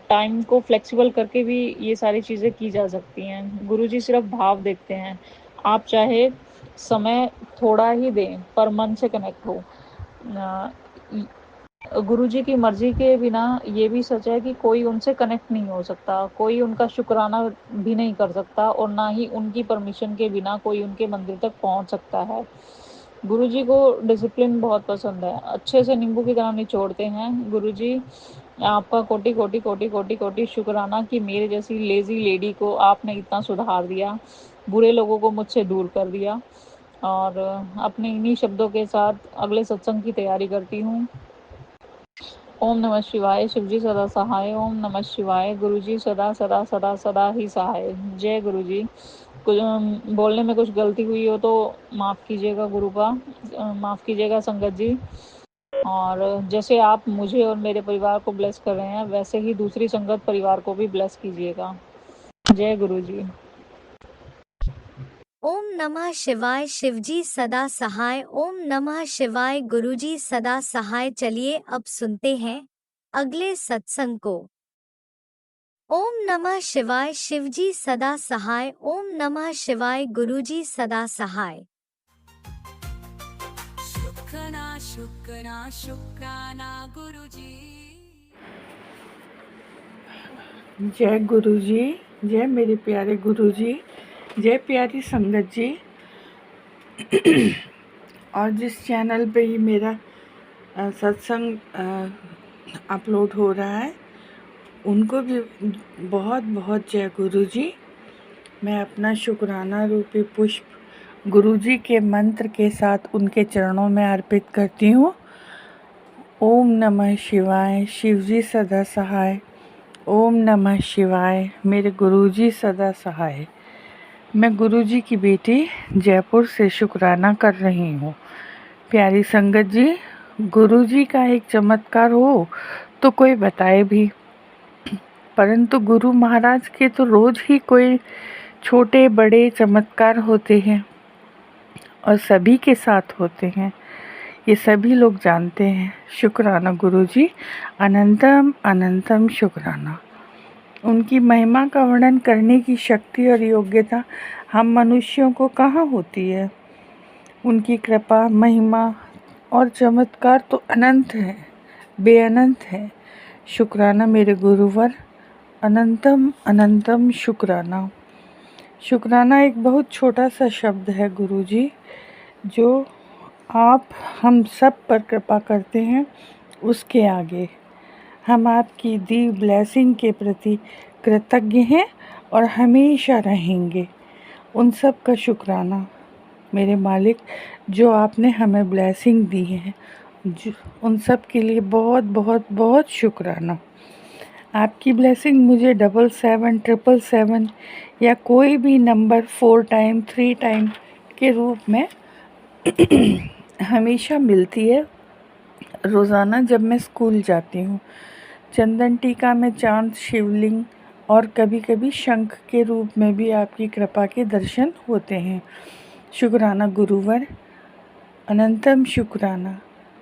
टाइम को फ्लेक्सिबल करके भी ये सारी चीज़ें की जा सकती हैं। गुरुजी सिर्फ भाव देखते हैं। आप चाहे समय थोड़ा ही दें पर मन से कनेक्ट हो। गुरुजी की मर्जी के बिना ये भी सच है कि कोई उनसे कनेक्ट नहीं हो सकता, कोई उनका शुक्राना भी नहीं कर सकता और ना ही उनकी परमिशन के बिना कोई उनके मंदिर तक पहुंच सकता है। गुरुजी को डिसिप्लिन बहुत पसंद है, अच्छे से नींबू की तरह निचोड़ते हैं। गुरुजी आपका कोटि कोटि कोटि कोटि कोटि शुक्राना कि मेरे जैसी लेजी लेडी को आपने इतना सुधार दिया, बुरे लोगों को मुझसे दूर कर दिया। और अपने इन्हीं शब्दों के साथ अगले सत्संग की तैयारी करती हूँ। ओम नमः शिवाय, शिवजी सदा सहाय। ओम नमः शिवाय, गुरुजी सदा सदा सदा सदा ही सहाय। जय गुरुजी। कुछ बोलने में कुछ गलती हुई हो तो माफ़ कीजिएगा गुरुपा, माफ़ कीजिएगा संगत जी। और जैसे आप मुझे और मेरे परिवार को ब्लेस कर रहे हैं, वैसे ही दूसरी संगत परिवार को भी ब्लेस कीजिएगा। जय गुरुजी। ओम नमः शिवाय, शिवजी सदा सहाय। ओम नमः शिवाय, गुरुजी सदा सहाय। चलिए अब सुनते हैं अगले सत्संग को। ओम नमः शिवाय, शिवजी सदा सहाय। ओम नमः शिवाय, गुरुजी सदा सहाय। शुक्राना शुक्राना शुक्राना गुरुजी। जय गुरुजी, जय मेरे प्यारे गुरुजी, जय प्यारी संगत जी। और जिस चैनल पे ही मेरा सत्संग अपलोड हो रहा है उनको भी बहुत बहुत जय गुरुजी। मैं अपना शुक्राना रूपी पुष्प गुरुजी के मंत्र के साथ उनके चरणों में अर्पित करती हूँ। ओम नमः शिवाय, शिवजी सदा सहाय। ओम नमः शिवाय, मेरे गुरुजी सदा सहाय। मैं गुरुजी की बेटी जयपुर से शुक्राना कर रही हूँ। प्यारी संगत जी, गुरुजी का एक चमत्कार हो तो कोई बताए भी, परंतु गुरु महाराज के तो रोज ही कोई छोटे बड़े चमत्कार होते हैं और सभी के साथ होते हैं, ये सभी लोग जानते हैं। शुक्राना गुरुजी, अनंतम अनंतम शुक्राना। उनकी महिमा का वर्णन करने की शक्ति और योग्यता हम मनुष्यों को कहाँ होती है। उनकी कृपा, महिमा और चमत्कार तो अनंत है, बेअनंत है। शुक्राना मेरे गुरुवर, अनंतम अनंतम शुक्राना। शुक्राना एक बहुत छोटा सा शब्द है गुरुजी, जो आप हम सब पर कृपा करते हैं उसके आगे हम आपकी दी ब्लेसिंग के प्रति कृतज्ञ हैं और हमेशा रहेंगे। उन सब का शुक्राना मेरे मालिक, जो आपने हमें ब्लेसिंग दी है, उन सब के लिए बहुत बहुत बहुत शुक्राना। आपकी ब्लेसिंग मुझे 77 777 या कोई भी नंबर 4 टाइम 3 टाइम के रूप में हमेशा मिलती है। रोज़ाना जब मैं स्कूल जाती हूँ, चंदन टीका में चांद, शिवलिंग और कभी कभी शंख के रूप में भी आपकी कृपा के दर्शन होते हैं। शुक्राना गुरुवर, अनंतम शुक्राना।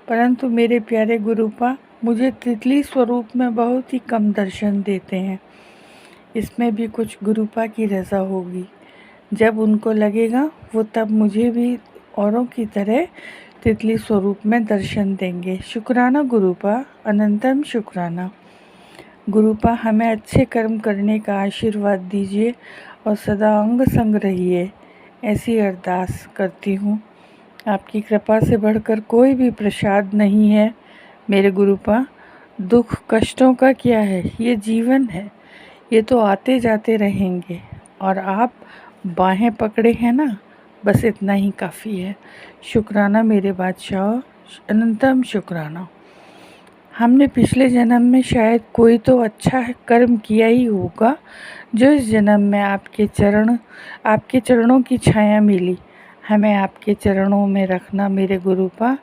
परंतु मेरे प्यारे गुरुपा मुझे तितली स्वरूप में बहुत ही कम दर्शन देते हैं। इसमें भी कुछ गुरुपा की रज़ा होगी। जब उनको लगेगा वो तब मुझे भी औरों की तरह तितली स्वरूप में दर्शन देंगे। शुक्राना गुरुपा, अनंतम शुक्राना। गुरुपा हमें अच्छे कर्म करने का आशीर्वाद दीजिए और सदा अंग संग रहिए, ऐसी अरदास करती हूँ। आपकी कृपा से बढ़कर कोई भी प्रसाद नहीं है मेरे गुरुपा। दुख कष्टों का क्या है, ये जीवन है, ये तो आते जाते रहेंगे और आप बाहें पकड़े हैं ना, बस इतना ही काफ़ी है। शुक्राना मेरे बादशाह, अनंतम शुक्राना। हमने पिछले जन्म में शायद कोई तो अच्छा कर्म किया ही होगा, जो इस जन्म में आपके चरणों की छाया मिली। हमें आपके चरणों में रखना मेरे गुरुपा।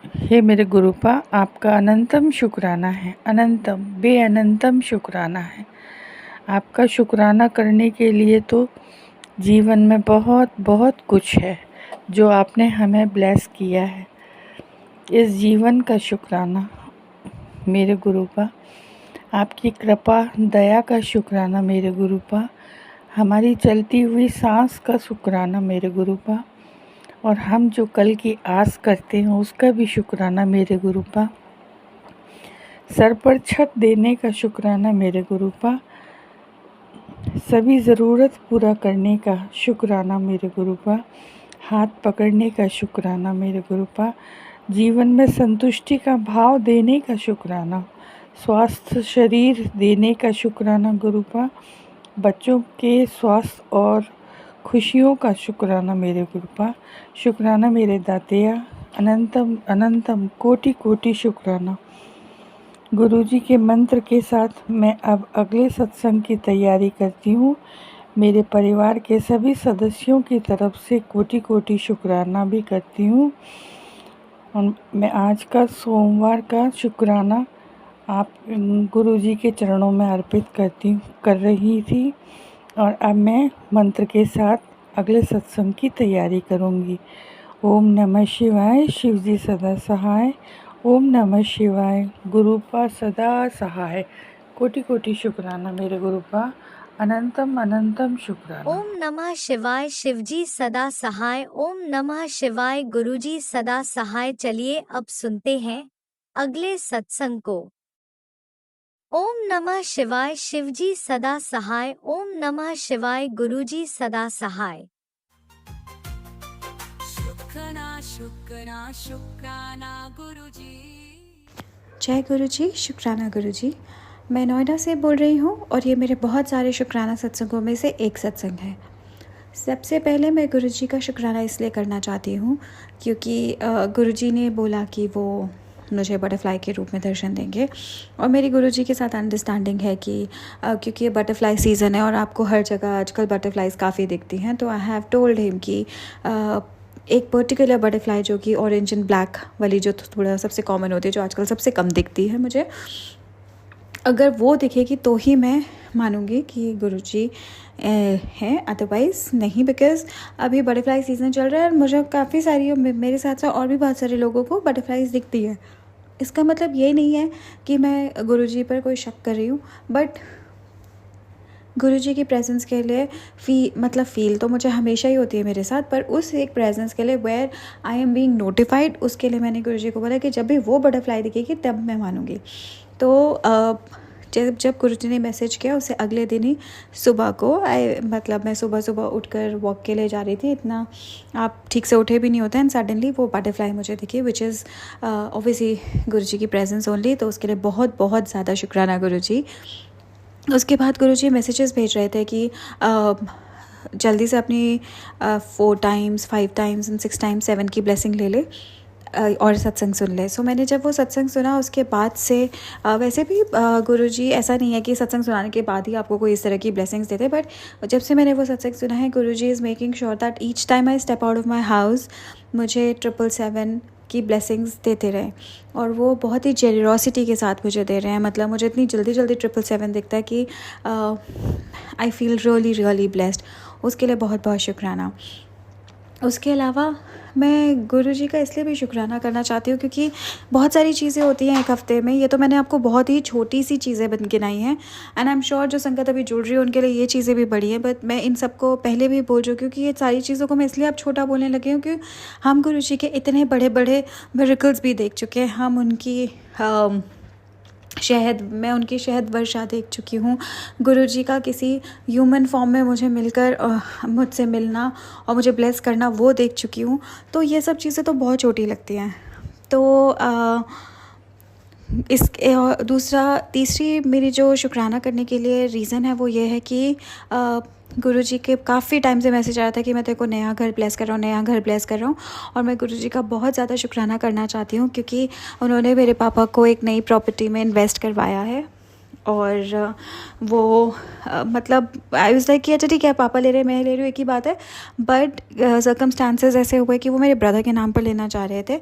हे मेरे गुरुपा, आपका अनंतम शुक्राना है, अनंतम बेअनंतम शुक्राना है। आपका शुक्राना करने के लिए तो जीवन में बहुत बहुत कुछ है जो आपने हमें ब्लेस किया है। इस जीवन का शुक्राना मेरे गुरुपा, आपकी कृपा दया का शुक्राना मेरे गुरुपा, हमारी चलती हुई सांस का शुक्राना मेरे गुरुपा, और हम जो कल की आस करते हैं उसका भी शुक्राना मेरे गुरुपा। सर पर छत देने का शुक्राना मेरे गुरुपा। सभी ज़रूरत पूरा करने का शुक्राना मेरे गुरुपा। हाथ पकड़ने का शुक्राना मेरे गुरुपा। जीवन में संतुष्टि का भाव देने का शुक्राना। स्वास्थ्य शरीर देने का शुक्राना गुरुपा। बच्चों के स्वास्थ्य और खुशियों का शुक्राना मेरे गुरुपा। शुक्राना मेरे दातिया। अनंतम अनंतम कोटि कोटि शुक्राना। गुरुजी के मंत्र के साथ मैं अब अगले सत्संग की तैयारी करती हूँ। मेरे परिवार के सभी सदस्यों की तरफ से कोटि कोटि शुक्राना भी करती हूँ। और मैं आज का सोमवार का शुक्राना आप गुरुजी के चरणों में अर्पित कर रही थी। और अब मैं मंत्र के साथ अगले सत्संग की तैयारी करूँगी। ओम नमः शिवाय। शिव जी सदा सहाय। ओम नमः शिवाय। गुरुपा सदा सहाय। कोटि कोटि शुक्राना मेरे गुरुपा। अनंतम अनंतम शुक्राना। ओम नमः शिवाय। शिवजी सदा सहाय। ओम नमः शिवाय। गुरुजी सदा सहाय। चलिए अब सुनते हैं अगले सत्संग को। ओम नमः शिवाय। शिवजी सदा सहाय। ओम नमः शिवाय। गुरुजी सदा सहाय। शुक्राना गुरुजी। जय गुरुजी। शुक्राना गुरुजी। मैं नोएडा से बोल रही हूँ और ये मेरे बहुत सारे शुक्राना सत्संगों में से एक सत्संग है। सबसे पहले मैं गुरुजी का शुक्राना इसलिए करना चाहती हूँ क्योंकि गुरुजी ने बोला कि वो मुझे बटरफ्लाई के रूप में दर्शन देंगे और मेरी गुरुजी के साथ अंडरस्टैंडिंग है कि क्योंकि ये बटरफ्लाई सीज़न है और आपको हर जगह आजकल बटरफ्लाइज काफ़ी दिखती हैं, तो आई हैव टोल्ड हिम कि एक पर्टिकुलर बटरफ्लाई जो कि ऑरेंज एंड ब्लैक वाली जो थोड़ा सबसे कॉमन होती है, जो आजकल सबसे कम दिखती है मुझे, अगर वो दिखेगी तो ही मैं मानूंगी कि गुरुजी हैं, अदरवाइज़ नहीं। बिकॉज़ अभी बटरफ्लाई सीज़न चल रहा है और मुझे काफ़ी सारी मेरे साथ साथ और भी बहुत सारे लोगों को बटरफ्लाइज दिखती है। इसका मतलब ये नहीं है कि मैं गुरुजी पर कोई शक कर रही हूँ, बट गुरुजी की प्रेजेंस के लिए फील तो मुझे हमेशा ही होती है मेरे साथ, पर उस एक प्रेजेंस के लिए where I am being notified, उसके लिए मैंने गुरुजी को बोला कि जब भी वो बटरफ्लाई दिखेगी तब मैं मानूंगी। तो जब गुरुजी ने मैसेज किया उससे अगले दिन ही सुबह को मैं सुबह सुबह उठकर वॉक के लिए जा रही थी, इतना आप ठीक से उठे भी नहीं होते हैं, सडनली वो बटरफ्लाई मुझे दिखी, विच इज़ ऑब्वियसली गुरुजी की प्रेजेंस ओनली। तो उसके लिए बहुत बहुत ज़्यादा शुक्राना गुरुजी। उसके बाद गुरुजी मैसेजेस भेज रहे थे कि जल्दी से अपनी 4 टाइम्स 5 टाइम्स एंड 6 टाइम्स 7 की ब्लेसिंग ले ले और सत्संग सुन ले। सो मैंने जब वो सत्संग सुना उसके बाद से वैसे भी गुरुजी ऐसा नहीं है कि सत्संग सुनाने के बाद ही आपको कोई इस तरह की ब्लेसिंग्स देते, बट जब से मैंने वो सत्संग सुना है Guruji is making sure that each time I step out of my house मुझे 777 की ब्लेसिंग्स देते रहे, और वो बहुत ही जेनरॉसिटी के साथ मुझे दे रहे हैं। मतलब मुझे इतनी जल्दी 777 दिखता है कि I feel really really blessed. उसके लिए बहुत बहुत शुक्राना। उसके अलावा मैं गुरुजी का इसलिए भी शुक्राना करना चाहती हूँ क्योंकि बहुत सारी चीज़ें होती हैं एक हफ़्ते में। ये तो मैंने आपको बहुत ही छोटी सी चीज़ें गिनाई हैं, एंड आई एम श्योर जो संगत अभी जुड़ रही है उनके लिए ये चीज़ें भी बड़ी हैं, बट मैं इन सबको पहले भी बोल रही हूँ क्योंकि ये सारी चीज़ों को मैं इसलिए अब छोटा बोलने लगी हूँ क्योंकि हम गुरुजी के इतने बड़े बड़े मिरेकल्स भी देख चुके हैं। हम उनकी मैं उनकी शहद वर्षा देख चुकी हूँ। गुरुजी का किसी ह्यूमन फॉर्म में मुझे मिलकर मुझसे मिलना और मुझे ब्लेस करना वो देख चुकी हूँ। तो ये सब चीज़ें तो बहुत छोटी लगती हैं। तो तीसरी मेरी जो शुक्राना करने के लिए रीज़न है वो ये है कि गुरुजी के काफ़ी टाइम से मैसेज आया था कि मैं तेरे को नया घर ब्लेस कर रहा हूँ, नया घर ब्लेस कर रहा हूँ, और मैं गुरुजी का बहुत ज़्यादा शुक्राना करना चाहती हूँ क्योंकि उन्होंने मेरे पापा को एक नई प्रॉपर्टी में इन्वेस्ट करवाया है। और वो मतलब आई वाज लाइक कि अच्छा ठीक है पापा ले रहे मैं ले रही हूँ एक ही बात है, बट सर्कमस्टांसेस ऐसे हुए कि वो मेरे ब्रदर के नाम पर लेना चाह रहे थे,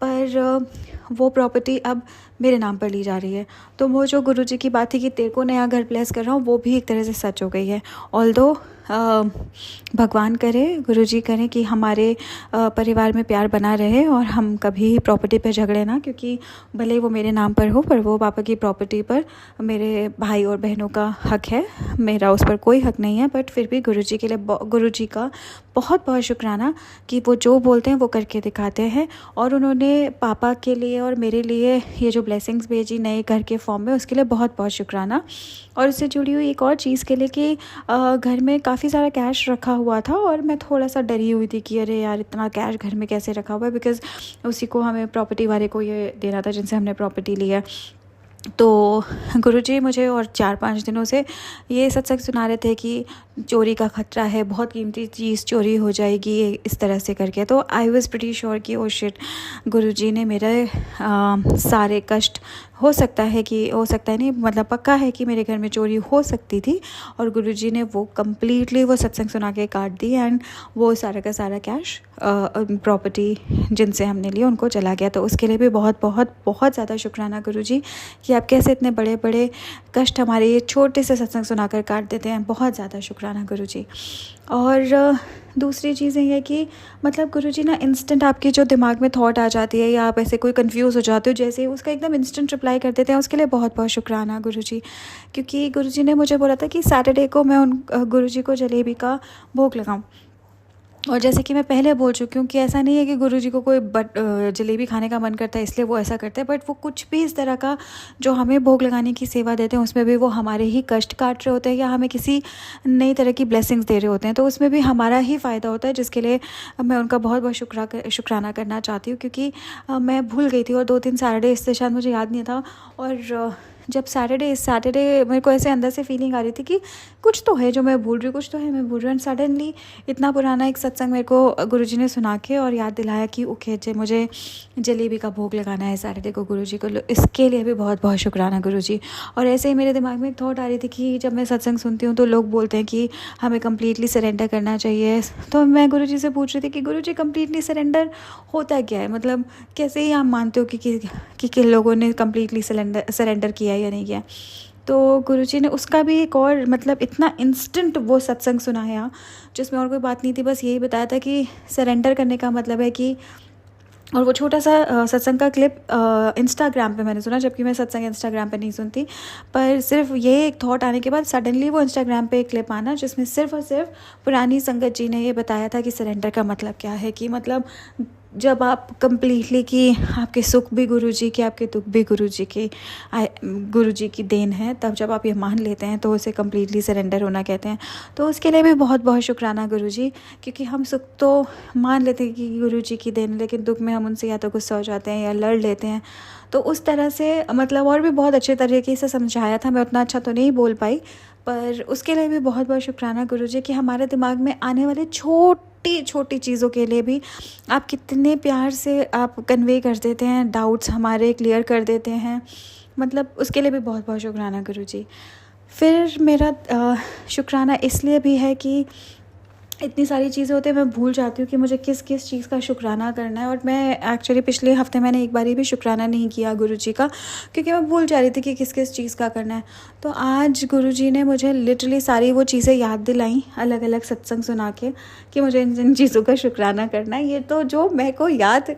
पर वो प्रॉपर्टी अब मेरे नाम पर ली जा रही है। तो वो जो गुरुजी की बात थी कि तेरे को नया घर ब्लेस कर रहा हूँ वो भी एक तरह से सच हो गई है। ऑल्दो भगवान करे, गुरुजी करें कि हमारे परिवार में प्यार बना रहे और हम कभी प्रॉपर्टी पे झगड़े ना, क्योंकि भले ही वो मेरे नाम पर हो पर वो पापा की प्रॉपर्टी पर मेरे भाई और बहनों का हक है, मेरा उस पर कोई हक नहीं है। बट फिर भी गुरुजी के लिए गुरुजी का बहुत बहुत शुक्राना कि वो जो बोलते हैं वो करके दिखाते हैं। और उन्होंने पापा के लिए और मेरे लिए ये जो ब्लेसिंग्स भेजी नए घर के फॉर्म में, उसके लिए बहुत बहुत शुक्राना। और इससे जुड़ी हुई एक और चीज़ के लिए कि घर में काफ़ी सारा कैश रखा हुआ था और मैं थोड़ा सा डरी हुई थी कि अरे यार इतना कैश घर में कैसे रखा हुआ है, बिकॉज़ उसी को हमें प्रॉपर्टी वाले को ये देना था जिनसे हमने प्रॉपर्टी ली है। तो गुरुजी मुझे और 4-5 दिनों से ये सत्संग सुना रहे थे कि चोरी का खतरा है, बहुत कीमती चीज़ चोरी हो जाएगी इस तरह से करके। तो आई वाज प्रीटी श्योर कि ओ शिट, गुरुजी ने मेरे सारे कष्ट, हो सकता है नहीं, मतलब पक्का है कि मेरे घर में चोरी हो सकती थी, और गुरुजी ने वो कम्प्लीटली वो सत्संग सुना के काट दी एंड वो सारा का सारा कैश प्रॉपर्टी जिनसे हमने लिया उनको चला गया। तो उसके लिए भी बहुत बहुत बहुत ज़्यादा शुक्राना गुरुजी कि आप कैसे इतने बड़े बड़े कष्ट हमारे ये छोटे से सत्संग सुनाकर काट देते हैं। बहुत ज़्यादा शुक्राना गुरुजी। और दूसरी चीज़ें ये कि मतलब गुरुजी ना इंस्टेंट आपके जो दिमाग में थॉट आ जाती है या आप ऐसे कोई कंफ्यूज हो जाते हो जैसे, उसका एकदम इंस्टेंट रिप्लाई कर देते हैं। उसके लिए बहुत बहुत शुक्राना गुरुजी, क्योंकि गुरुजी ने मुझे बोला था कि सैटरडे को मैं गुरुजी को जलेबी का भोग लगाऊं। और जैसे कि मैं पहले बोल चुकी हूँ कि ऐसा नहीं है कि गुरुजी को कोई जलेबी खाने का मन करता है इसलिए वो ऐसा करते हैं, बट वो कुछ भी इस तरह का जो हमें भोग लगाने की सेवा देते हैं उसमें भी वो हमारे ही कष्ट काट रहे होते हैं या हमें किसी नई तरह की ब्लेसिंग्स दे रहे होते हैं, तो उसमें भी हमारा ही फ़ायदा होता है, जिसके लिए मैं उनका बहुत बहुत शुक्राना करना चाहती हूँ। क्योंकि मैं भूल गई थी और 2-3 सैटरडे इससे शायद मुझे याद नहीं था, और जब सैटरडे मेरे को ऐसे अंदर से फीलिंग आ रही थी कि कुछ तो है जो मैं भूल रही हूँ, कुछ तो है मैं भूल रही हूँ। एंड सडनली इतना पुराना एक सत्संग मेरे को गुरुजी ने सुना के और याद दिलाया कि ओके मुझे जलेबी का भोग लगाना है सैटरडे को गुरुजी को। इसके लिए भी बहुत बहुत शुक्राना गुरुजी। और ऐसे ही मेरे दिमाग में एक थॉट आ रही थी कि जब मैं सत्संग सुनती हूँ तो लोग बोलते हैं कि हमें कम्प्लीटली सरेंडर करना चाहिए, तो मैं गुरुजी से पूछ रही थी कि गुरुजी कम्प्लीटली सरेंडर होता क्या है, मतलब कैसे ही आप मानते हो कि किन लोगों ने कम्प्लीटली सरेंडर किया या नहीं किया। तो गुरुजी ने उसका भी एक और मतलब इतना इंस्टेंट वो सत्संग सुनाया जिसमें और कोई बात नहीं थी, बस यही बताया था कि सरेंडर करने का मतलब है कि, और वो छोटा सा सत्संग का क्लिप इंस्टाग्राम पे मैंने सुना, जबकि मैं सत्संग इंस्टाग्राम पे नहीं सुनती, पर सिर्फ ये एक थॉट आने के बाद सडनली वो इंस्टाग्राम पे एक क्लिप आना जिसमें सिर्फ और सिर्फ पुरानी संगत जी ने ये बताया था कि सरेंडर का मतलब क्या है। कि मतलब जब आप कम्प्लीटली कि आपके सुख भी गुरुजी के, आपके दुख भी गुरुजी की देन है, तब जब आप ये मान लेते हैं तो उसे कम्प्लीटली सरेंडर होना कहते हैं। तो उसके लिए भी बहुत बहुत शुक्राना गुरुजी, क्योंकि हम सुख तो मान लेते हैं कि गुरुजी की देन, लेकिन दुख में हम उनसे या तो गुस्सा हो जाते हैं या लड़ लेते हैं। तो उस तरह से मतलब और भी बहुत अच्छे तरीके से समझाया था, मैं उतना अच्छा तो नहीं बोल पाई, पर उसके लिए भी बहुत बहुत शुक्राना गुरुजी कि हमारे दिमाग में आने वाले छोटी छोटी चीज़ों के लिए भी आप कितने प्यार से आप कन्वे कर देते हैं, डाउट्स हमारे क्लियर कर देते हैं, मतलब उसके लिए भी बहुत बहुत शुक्राना गुरुजी। फिर मेरा शुक्राना इसलिए भी है कि इतनी सारी चीज़ें होती हैं मैं भूल जाती हूँ कि मुझे किस किस चीज़ का शुक्राना करना है। और मैं एक्चुअली पिछले हफ्ते मैंने एक बारी भी शुक्राना नहीं किया गुरुजी का, क्योंकि मैं भूल जा रही थी कि किस किस चीज़ का करना है। तो आज गुरुजी ने मुझे लिटरली सारी वो चीज़ें याद दिलाई अलग अलग सत्संग सुना के कि मुझे इन चीज़ों का शुक्राना करना है। ये तो जो मेरे को याद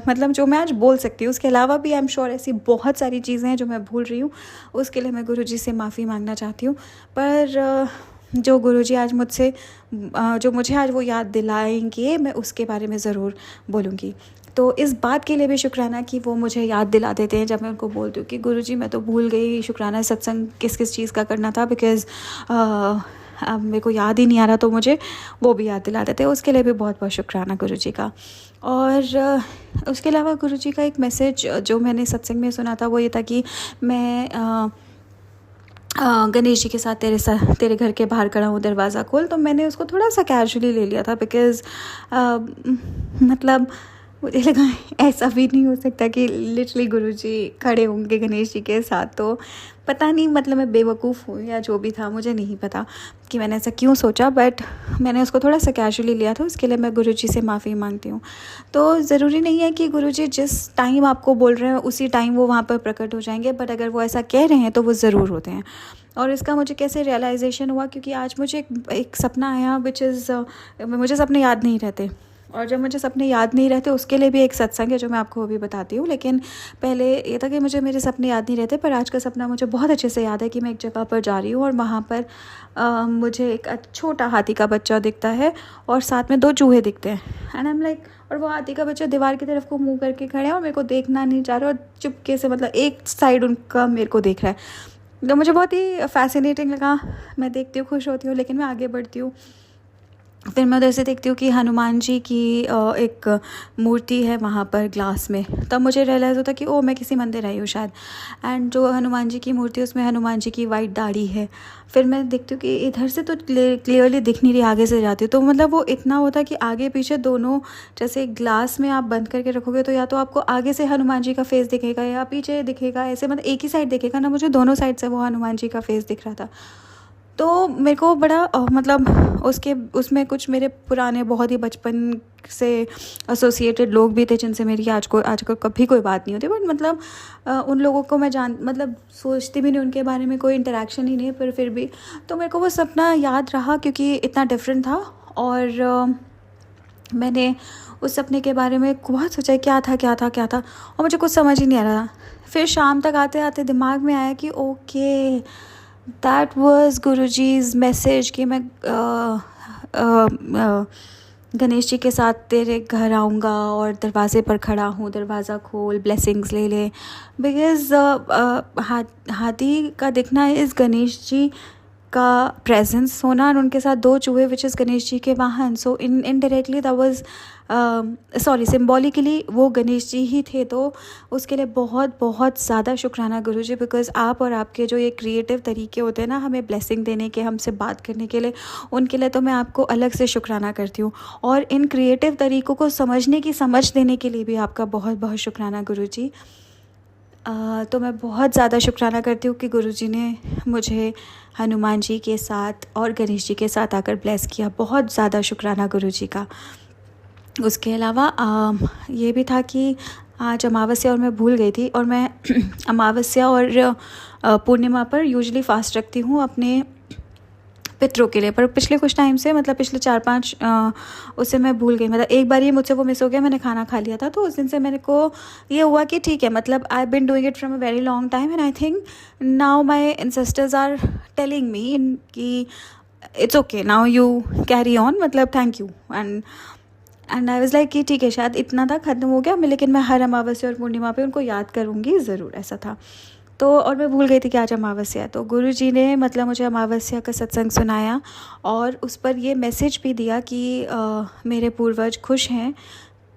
मतलब जो मैं आज बोल सकती हूँ, उसके अलावा भी आई एम श्योर ऐसी बहुत सारी चीज़ें हैं जो मैं भूल रही हूँ, उसके लिए मैं गुरुजी से माफ़ी मांगना चाहती हूँ। पर जो गुरुजी आज जो मुझे आज वो याद दिलाएंगे, मैं उसके बारे में ज़रूर बोलूँगी। तो इस बात के लिए भी शुक्राना कि वो मुझे याद दिला देते हैं जब मैं उनको बोलती हूँ कि गुरुजी मैं तो भूल गई शुक्राना सत्संग किस किस चीज़ का करना था, बिकॉज़ अब मेरे को याद ही नहीं आ रहा, तो मुझे वो भी याद दिला देते हैं। उसके लिए भी बहुत बहुत शुक्राना गुरुजी का। और उसके अलावा गुरुजी का एक मैसेज जो मैंने सत्संग में सुना था वो ये था कि मैं गणेश जी के साथ तेरे घर के बाहर खड़ा हूँ, दरवाज़ा खोल। तो मैंने उसको थोड़ा सा कैजुअली ले लिया था, बिकॉज़ मतलब मुझे लगा ऐसा भी नहीं हो सकता कि लिटरली गुरुजी खड़े होंगे गणेश जी के साथ। तो पता नहीं, मतलब मैं बेवकूफ़ हूँ या जो भी था, मुझे नहीं पता कि मैंने ऐसा क्यों सोचा, बट मैंने उसको थोड़ा सा कैजुअली लिया था। उसके लिए मैं गुरुजी से माफ़ी मांगती हूँ। तो ज़रूरी नहीं है कि गुरुजी जिस टाइम आपको बोल रहे हैं उसी टाइम वो वहाँ पर प्रकट हो जाएंगे, बट अगर वो ऐसा कह रहे हैं तो वो ज़रूर होते हैं। और इसका मुझे कैसे रियलाइजेशन हुआ, क्योंकि आज मुझे एक सपना आया विच इज़, मुझे सपने याद नहीं रहते, और जब मुझे सपने याद नहीं रहते उसके लिए भी एक सत्संग है जो मैं आपको अभी बताती हूँ। लेकिन पहले ये था कि मुझे मेरे सपने याद नहीं रहते, पर आज का सपना मुझे बहुत अच्छे से याद है कि मैं एक जगह पर जा रही हूँ और वहाँ पर मुझे एक छोटा हाथी का बच्चा दिखता है और साथ में 2 चूहे दिखते हैं। एंड आई एम लाइक, और वो हाथी का बच्चा दीवार की तरफ को मुँह करके खड़े हैं और मेरे को देखना नहीं चाह रहे और चुपके से, मतलब एक साइड उनका मेरे को देख रहा है। तो मुझे बहुत ही फैसिनेटिंग लगा। मैं देखती हूँ, खुश होती हूँ, लेकिन मैं आगे बढ़ती हूँ। फिर मैं उधर से देखती हूँ कि हनुमान जी की एक मूर्ति है वहाँ पर ग्लास में। तब मुझे रियलाइज़ होता कि मैं किसी मंदिर आई हूँ शायद। एंड जो हनुमान जी की मूर्ति है उसमें हनुमान जी की वाइट दाढ़ी है। फिर मैं देखती हूँ कि इधर से तो क्लियरली दिख नहीं रही, आगे से जाती हूँ तो मतलब वो इतना होता कि आगे पीछे दोनों, जैसे ग्लास में आप बंद करके रखोगे तो या तो आपको आगे से हनुमान जी का फेस दिखेगा या पीछे दिखेगा, ऐसे मतलब एक ही साइड दिखेगा ना। मुझे दोनों साइड से वो हनुमान जी का फेस दिख रहा था। तो मेरे को बड़ा मतलब उसमें कुछ मेरे पुराने बहुत ही बचपन से एसोसिएटेड लोग भी थे जिनसे मेरी आज को कभी कोई बात नहीं होती, बट मतलब उन लोगों को मैं मतलब सोचती भी नहीं, उनके बारे में कोई इंटरेक्शन ही नहीं है, पर फिर भी तो मेरे को वो सपना याद रहा क्योंकि इतना डिफरेंट था। और मैंने उस सपने के बारे में बहुत सोचा क्या था और मुझे कुछ समझ ही नहीं आ रहा। फिर शाम तक आते आते दिमाग में आया कि okay, that was Guruji's message कि मैं गणेश जी के साथ तेरे घर आऊँगा और दरवाज़े पर खड़ा हूँ, दरवाज़ा खोल, ब्लेसिंग्स ले ले। बिकॉज़ हाथी का दिखना इज़ गणेश जी का प्रेजेंस होना और उनके साथ 2 चूहे विच इज़ गणेश जी के वाहन। So indirectly that was symbolically वो गणेश जी ही थे। तो उसके लिए बहुत बहुत ज़्यादा शुक्राना गुरुजी, बिकॉज़ आप और आपके जो ये क्रिएटिव तरीके होते हैं ना हमें ब्लेसिंग देने के, हमसे बात करने के लिए, उनके लिए तो मैं आपको अलग से शुक्राना करती हूँ। और इन क्रिएटिव तरीक़ों को समझने की समझ देने के लिए भी आपका बहुत बहुत शुक्राना गुरुजी। तो मैं बहुत ज़्यादा शुक्राना करती हूँ कि गुरुजी ने मुझे हनुमान जी के साथ और गणेश जी के साथ आकर ब्लेस किया। बहुत ज़्यादा शुक्राना गुरुजी का। उसके अलावा ये भी था कि आज अमावस्या और मैं भूल गई थी, और मैं अमावस्या और पूर्णिमा पर यूजुअली फ़ास्ट रखती हूँ अपने पितरों के लिए, पर पिछले कुछ टाइम से, मतलब पिछले 4-5 उससे मैं भूल गई। मतलब एक बार ये मुझसे वो मिस हो गया, मैंने खाना खा लिया था, तो उस दिन से मेरे को ये हुआ कि ठीक है, मतलब I been doing it from a very long time and I think now my ancestors are telling me कि it's okay, now you carry on, मतलब thank you. And I was like कि ठीक है, शायद इतना था, ख़त्म हो गया, लेकिन मैं हर अमावस्या और पूर्णिमा पे उनको याद करूँगी ज़रूर, ऐसा था। तो और मैं भूल गई थी कि आज अमावस्या है। तो गुरुजी ने मतलब मुझे अमावस्या का सत्संग सुनाया और उस पर ये मैसेज भी दिया कि मेरे पूर्वज खुश हैं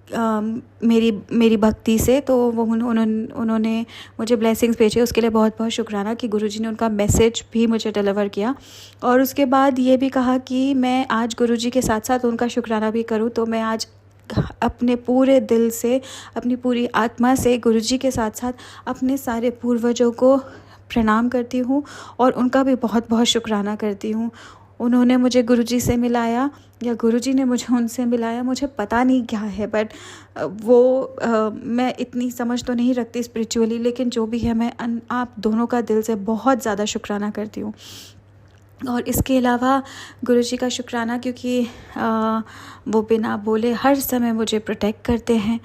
मेरी भक्ति से। तो वो उन्होंने मुझे ब्लेसिंग्स भेजे, उसके लिए बहुत बहुत शुक्राना कि गुरुजी ने उनका मैसेज भी मुझे डिलीवर किया। और उसके बाद ये भी कहा कि मैं आज गुरुजी के साथ साथ उनका शुक्राना भी करूँ। तो मैं आज अपने पूरे दिल से, अपनी पूरी आत्मा से गुरुजी के साथ साथ अपने सारे पूर्वजों को प्रणाम करती हूँ और उनका भी बहुत बहुत शुक्राना करती हूँ। उन्होंने मुझे गुरुजी से मिलाया या गुरुजी ने मुझे उनसे मिलाया, मुझे पता नहीं क्या है, बट मैं इतनी समझ तो नहीं रखती स्पिरिचुअली, लेकिन जो भी है मैं आप दोनों का दिल से बहुत ज़्यादा शुक्राना करती हूँ। और इसके अलावा गुरुजी का शुक्राना क्योंकि वो बिना बोले हर समय मुझे प्रोटेक्ट करते हैं।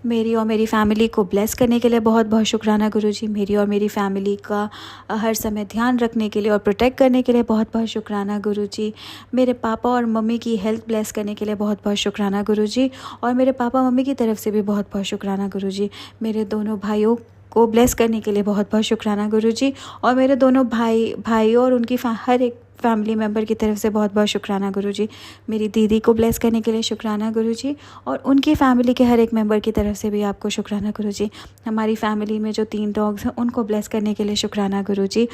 मेरी और मेरी फ़ैमिली को ब्लेस करने के लिए बहुत बहुत शुक्राना गुरुजी। मेरी और मेरी फ़ैमिली का हर समय ध्यान रखने के लिए और प्रोटेक्ट करने के लिए बहुत बहुत शुक्राना गुरुजी। मेरे पापा और मम्मी की हेल्थ ब्लेस करने के लिए बहुत बहुत शुक्राना गुरुजी। और मेरे पापा मम्मी की तरफ से भी बहुत बहुत शुक्राना गुरुजी। मेरे दोनों भाइयों को ब्लेस करने के लिए बहुत बहुत शुक्राना गुरुजी। और मेरे दोनों भाई और उनकी हर एक फैमिली मेम्बर की तरफ से बहुत बहुत शुक्राना गुरुजी। मेरी दीदी को ब्लेस करने के लिए शुक्राना गुरुजी और उनकी फ़ैमिली के हर एक मेंबर की तरफ से भी आपको शुक्राना गुरुजी। हमारी फ़ैमिली में जो 3 डॉग्स हैं उनको ब्लेस करने के लिए शुक्राना गुरुजी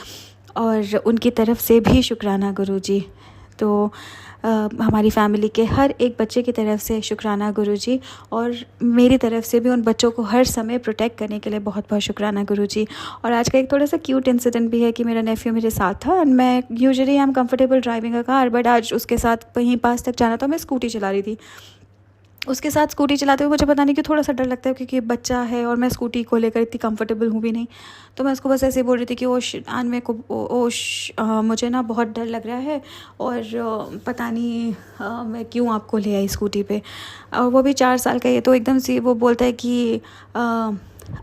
और उनकी तरफ से भी शुक्राना गुरुजी। तो हमारी फैमिली के हर एक बच्चे की तरफ से शुक्राना गुरुजी, और मेरी तरफ से भी उन बच्चों को हर समय प्रोटेक्ट करने के लिए बहुत बहुत शुक्राना गुरुजी। और आज का एक थोड़ा सा क्यूट इंसिडेंट भी है कि मेरा नेफ्यू मेरे साथ था, एंड मैं usually I am comfortable driving a car, but आज उसके साथ कहीं पास तक जाना था, मैं स्कूटी चला रही थी। उसके साथ स्कूटी चलाते हुए मुझे पता नहीं क्यों थोड़ा सा डर लगता है, क्योंकि बच्चा है और मैं स्कूटी को लेकर इतनी कंफर्टेबल हूँ भी नहीं। तो मैं उसको बस ऐसे बोल रही थी कि आज मेरे को मुझे ना बहुत डर लग रहा है, और पता नहीं मैं क्यों आपको ले आई स्कूटी पे। और वो भी 4 साल का है, तो एकदम से वो बोलता है कि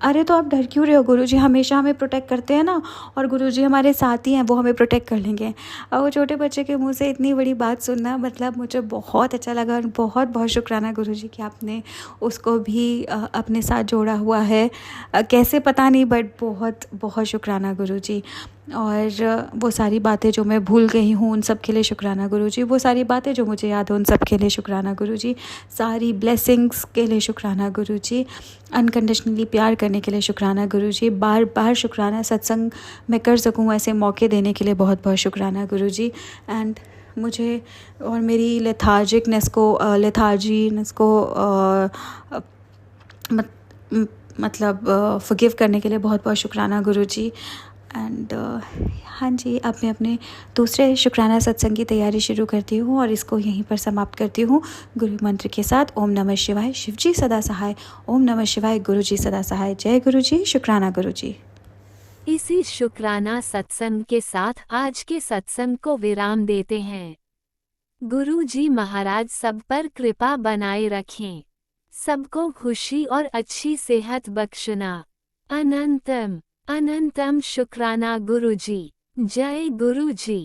अरे तो आप डर क्यों रहे हो, गुरुजी हमेशा हमें प्रोटेक्ट करते हैं ना, और गुरुजी हमारे साथ ही हैं, वो हमें प्रोटेक्ट कर लेंगे। और वो छोटे बच्चे के मुंह से इतनी बड़ी बात सुनना, मतलब मुझे बहुत अच्छा लगा, और बहुत बहुत शुक्राना गुरुजी कि आपने उसको भी अपने साथ जोड़ा हुआ है। कैसे पता नहीं, बट बहुत बहुत शुक्राना गुरुजी। और वो सारी बातें जो मैं भूल गई हूँ उन सब के लिए शुक्राना गुरुजी, वो सारी बातें जो मुझे याद है उन सब के लिए शुक्राना गुरुजी, सारी ब्लेसिंग्स के लिए शुक्राना गुरुजी, अनकंडीशनली प्यार करने के लिए शुक्राना गुरुजी, बार बार शुक्राना, सत्संग मैं कर सकूँ ऐसे मौके देने के लिए बहुत बहुत शुक्राना गुरुजी। एंड मुझे और मेरी लेथार्जीनेस को मतलब फॉरगिव करने के लिए बहुत बहुत शुक्राना गुरुजी। एंड हाँ जी, अब मैं अपने दूसरे शुक्राना सत्संग की तैयारी शुरू करती हूँ और इसको यहीं पर समाप्त करती हूँ गुरु मंत्र के साथ। ओम नमः शिवाय, शिव जी सदा सहाय। ओम नमः शिवाय, गुरु जी सदा सहाय। जय गुरु जी, शुक्राना गुरु जी। इसी शुक्राना सत्संग के साथ आज के सत्संग को विराम देते हैं। गुरु जी महाराज सब पर कृपा बनाए रखें, सबको खुशी और अच्छी सेहत बख्शना। अनंतम अनंतम शुक्राना गुरुजी। जय गुरु जी।